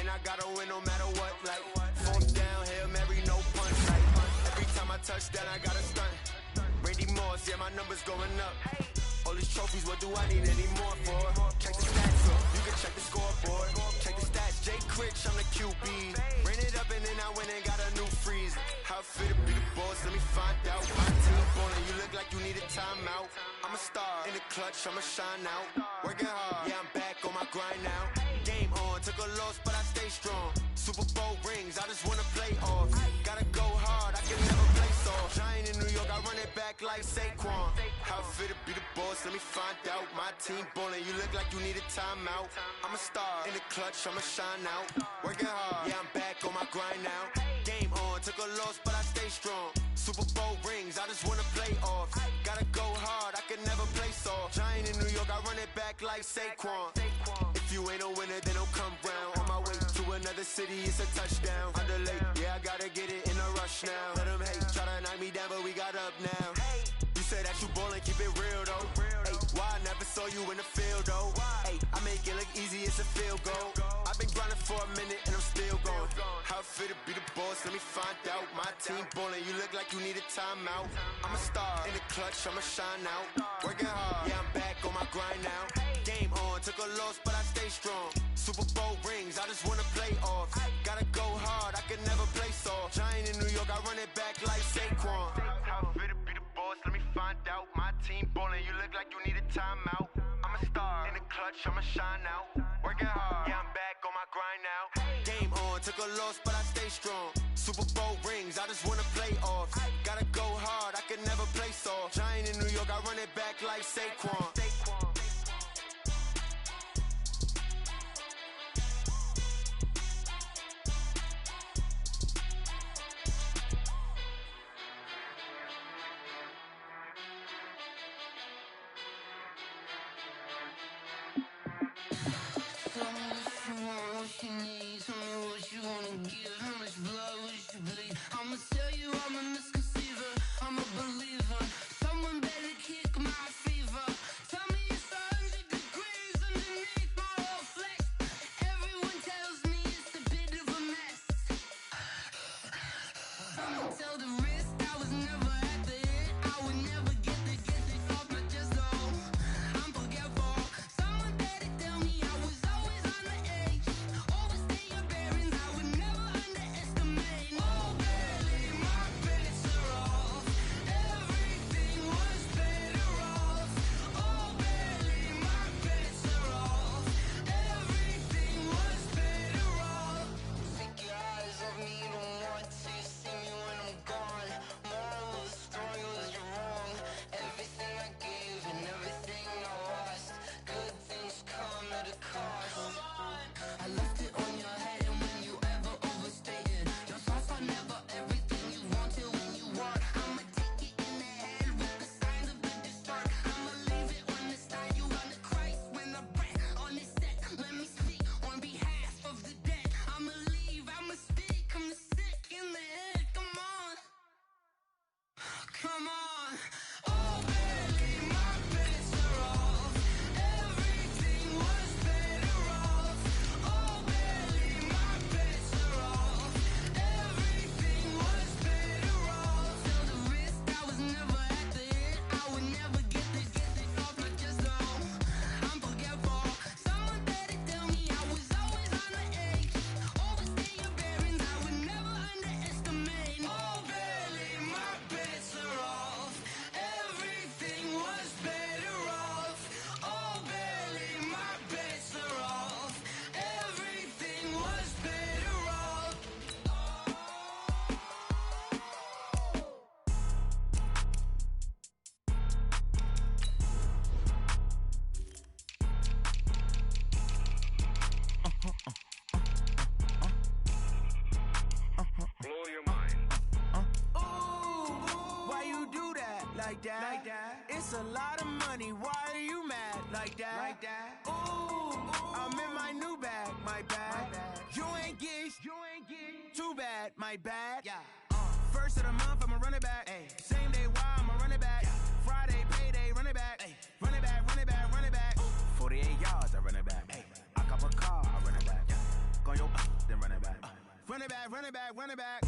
And I gotta win no matter what, like fourth down, Hail Mary, no punch. Like every time I touch that, I gotta stunt. Randy Moss, yeah, my numbers going up. All these trophies, what do I need any more for? Check the stats up, you can check the scoreboard. Check the stats, Jay Critch, I'm the QB. Ran it up and then I went and got a new freeze. How fit to be the boss, let me find out. My team ballin', you look like you need a timeout. I'm a star in the clutch, I'ma shine out. Working hard, yeah, I'm back on my grind now. Game on, took a loss, but I stay strong. Super Bowl rings, I just wanna play off. Gotta go hard, I can never play soft. Giant in New York, I run it back like Saquon. How fit to be the boss, let me find out. My team ballin', you look like you need a timeout. I'm a star in the clutch, I'ma shine out. Working hard, yeah, I'm back on my grind now. Game on, took a loss, but I stay strong. Super Bowl rings, I just wanna play off. Gotta go hard, I can never play soft. Giant in New York, I run it back like Saquon. If you ain't a winner, then don't come round. On my way to another city, it's a touchdown. Underlay, yeah, I gotta get it in a rush now. Let them hate, try to knock me down, but we got up now. You said that you ballin', keep it real though. Hey, why I never saw you in the field though? Hey, I make it look easy, it's a field goal. I've been grinding for a minute and I'm still going. How fit to be the boss, let me find out. My team ballin', you look like you need a timeout. I'm a star in the clutch, I'ma shine out. Working hard, yeah, I'm back on my grind now. Game on, took a loss, but I stay strong. Super Bowl rings, I just wanna play off. Gotta go hard, I can never play soft. Giant in New York, I run it back like Saquon. How fit to be the boss, let me find out. My team ballin', you look like you need a timeout. I'm a star in the clutch, I'ma shine out. Working hard, yeah, I'm back on my grind now. Game on, took a loss, but I stay strong. Super Bowl rings, I just wanna play off. Gotta go hard, I can never play soft. Giant in New York, I run it back like Saquon. Tell the rest I was never at the end. I would never get the off, but just the like that? It's a lot of money, why are you mad like that? Ooh, I'm in my new bag, my bad. You ain't get too bad, my bad. Yeah. First of the month, I'ma run it back. Ay. Same day, why I'ma run it back. Friday, payday, run it back. Ay. Run it back, run it back, run it back. 48 yards, I run it back. Ay. I cop a car, I run it back. Go on your then run it back. Run it back, run it back, run it back.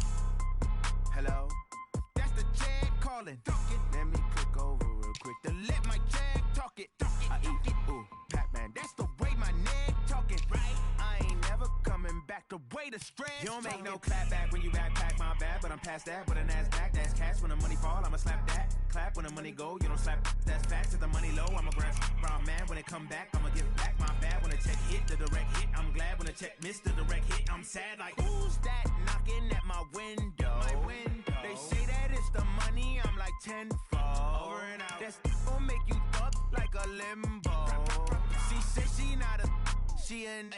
Hello? That's the jag calling. Let me click over real quick to let my jag talk it. I eat it, ooh, Pac-Man. That's the way my neck talking, right? I ain't never coming back the way the stress. You don't make no clap back when you backpack, my bad. But I'm past that, but a NASDAQ, that's cash. When the money fall, I'ma slap that. Clap when the money go, you don't slap, that's facts. If the money low, I'ma grab brown man. When it come back, I'ma give back my bad. When the check hit, the direct hit, I'm glad. When the check missed, the direct hit, I'm sad. Like, who's that knocking at my window? They say that it's the money, I'm like tenfold. Over and out. That's gon' make you fuck like a limbo. She said she not a, she an.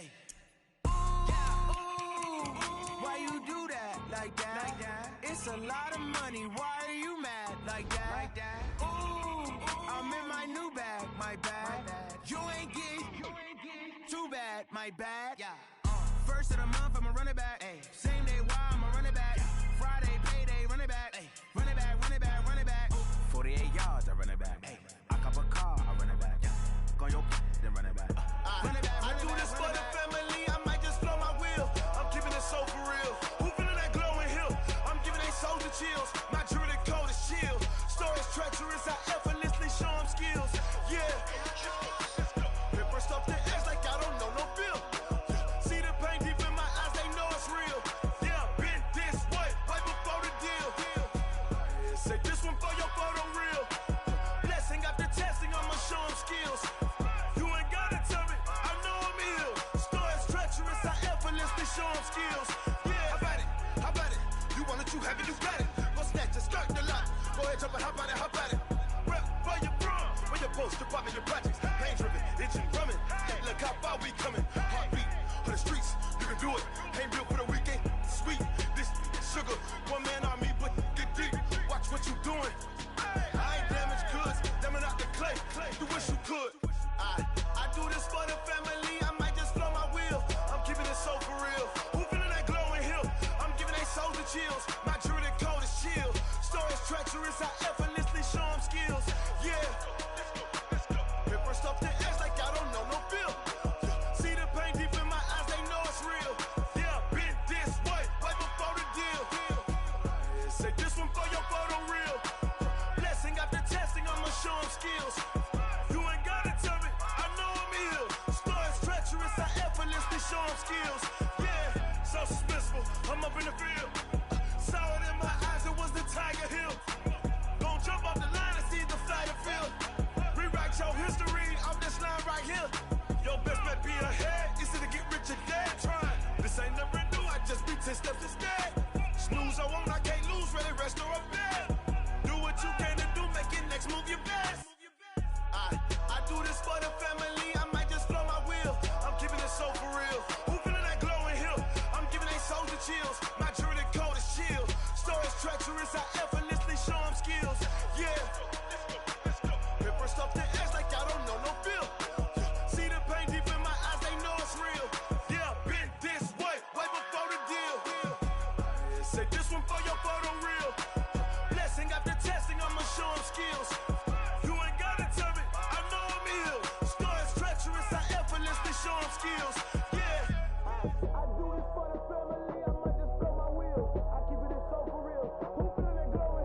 Why you do that like that? It's a lot of money, why are you mad like that? Ooh, I'm in my new bag, my bad. You ain't get too bad, my bad. Yeah. First of the month, I'ma run it back. Ay. Same day, why I'ma run it back. Friday, payday, run it back. Ay. Run it back, run it back, run it back. 48 yards, I run it back. Ay. I cop a car, I run it back. Go on your then run it back. Run it back, run I it do back, this run for it the back. family, I might just blow my wheel. I'm keeping it so for real. Who feeling that glowing hill? I'm giving they soldier chills. My jewelry code is chill. Stories treacherous, I effortlessly show them skills. Yeah. Paper stuff the edge like I don't know no feel. See the pain deep in my eyes, they know it's real. Yeah, been this way, right before the deal. Say this one for your photo real. Blessing after testing, I'ma show them skills. You ain't gotta tell me, I know I'm ill. Stories treacherous, I effortlessly show them skills. Yeah, how about it? You want it, you have it, you got it. Go snatch it, start the lot. Go ahead, jump it, how about it? Rep for your brum, for your post, your pop, and your projects. Pain driven, itching, drumming. Look how far we coming. Heartbeat for the streets, you can do it. Ain't built for the weekend, sweet. This sugar, one man army, but get deep. Watch what you doing. I ain't damaged goods, damn out the clay. You wish you could. I do this for the family, I might just blow my wheel. I'm keeping it so for real. Who feeling that glowing hill? I'm giving they soldier chills. My jewelry code is chill. Stories treacherous, I effortlessly show them skills. Yeah. Paper stuff the edge like I don't know no feel. See the pain deep in my eyes, they know it's real. Yeah, been this way, right before the deal. Say this one for your photo real. Blessing after testing, I'ma show them skills. You ain't gotta tell me, I know I'm ill. Stories treacherous, I effortlessly show them skills. Yeah, so suspenseful, I'm up in the field. Saw it in my eyes, it was the Tiger Hill. Gon' jump off the line and see the flight of field. Rewrite your history off this line right here. Your best bet be ahead, easy to get rich or dead. Trying, this ain't never new, I just be 10 steps instead. Snooze I won't, I can't lose, ready, rest or up bed. Do what you can to do, make your next move your best. I do this for the family, I might just blow my wheel. I'm keeping it so for real. Who feeling that glowing hill? I'm giving they soldier chills. My jewelry code is chill. Stories treacherous, I effortlessly show them skills. Yeah. Paper stuff the edge like I don't know no feel. See the pain deep in my eyes, they know it's real. Yeah, been this way, right before the deal. Say this one for your photo real. Blessing after testing, I'ma show them skills. You ain't gotta tell me, I know I'm ill. Stories treacherous, I effortlessly show them skills. Yeah. I do this for the family, I might just blow my wheel. I keep it so for real. Who feeling that glowing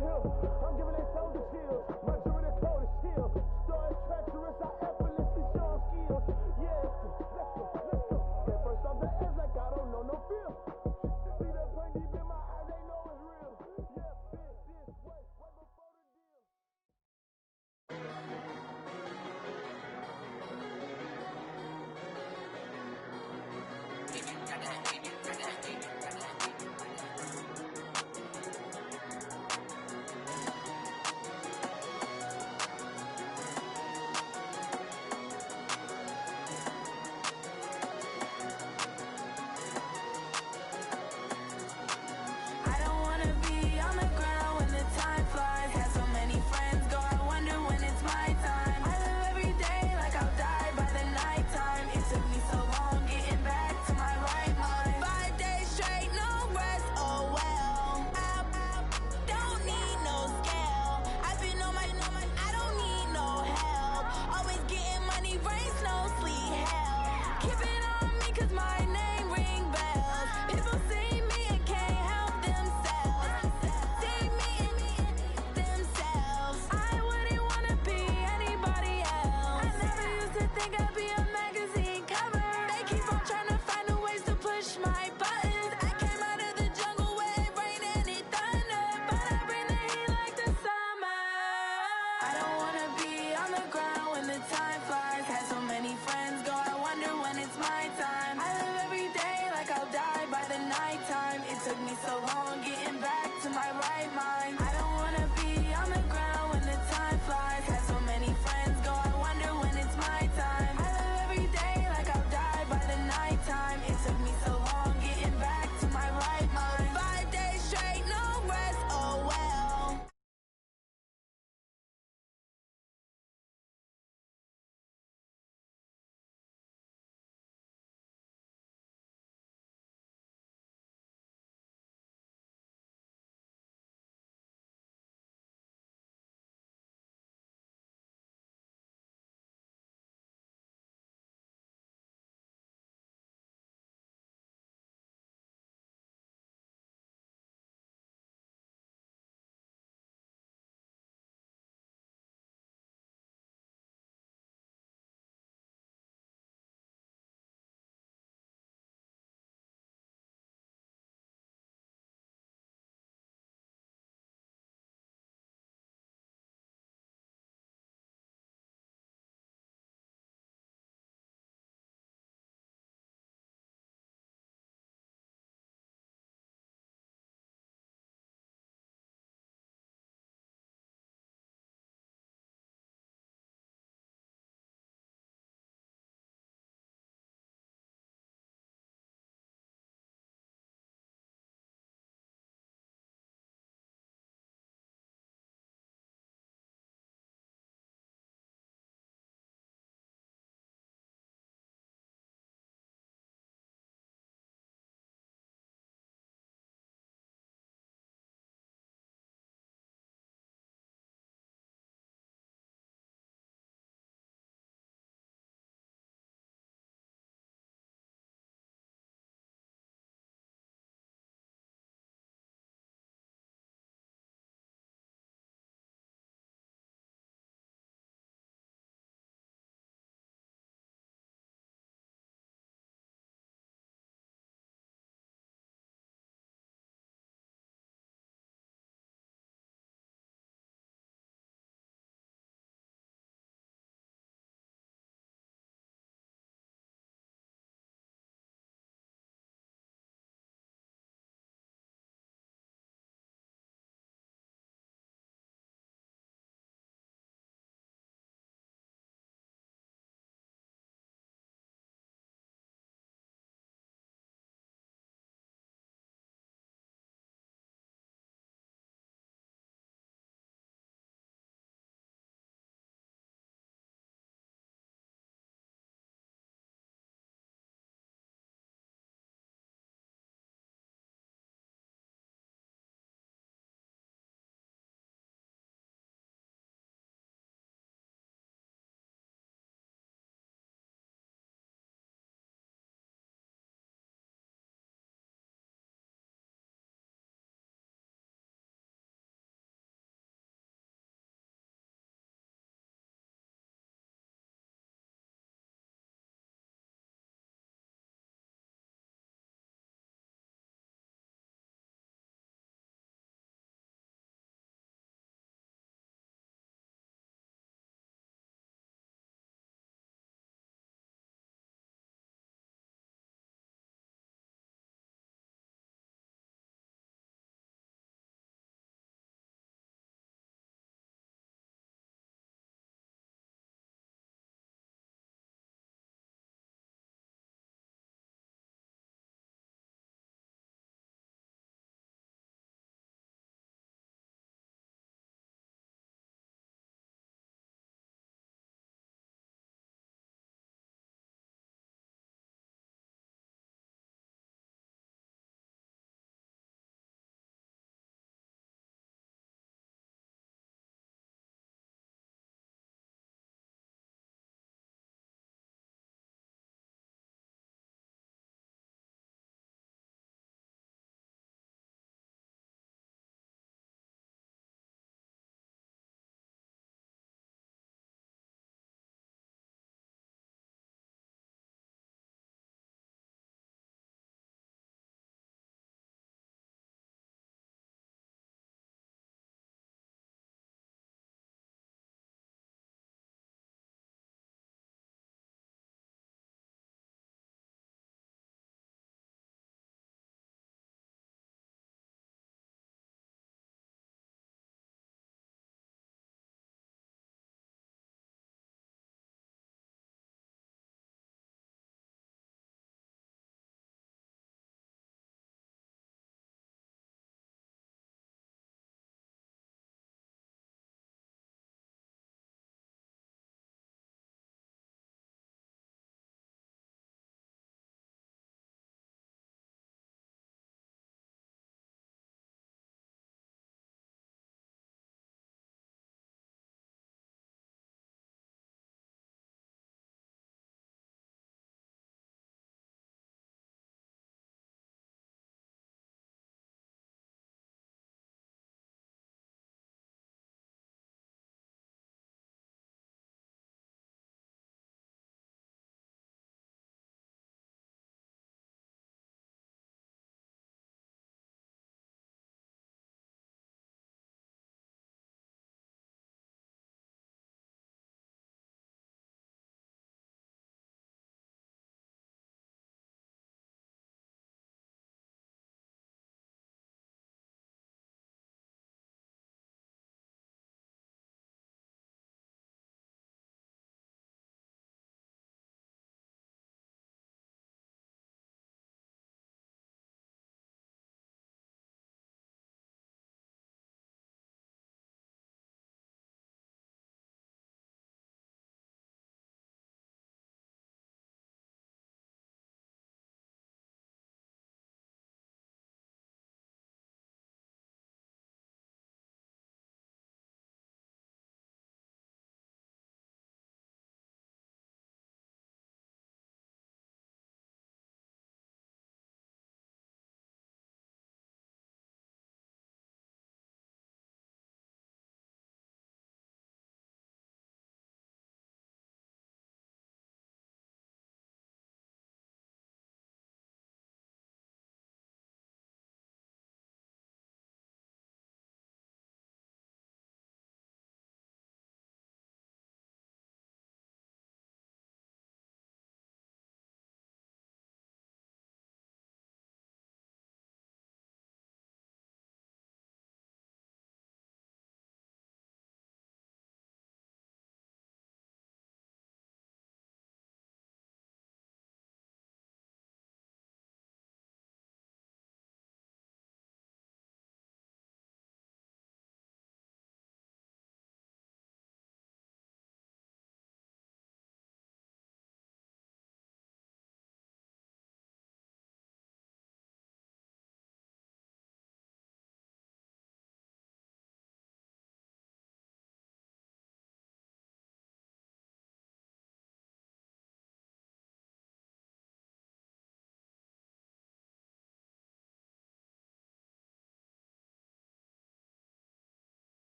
time.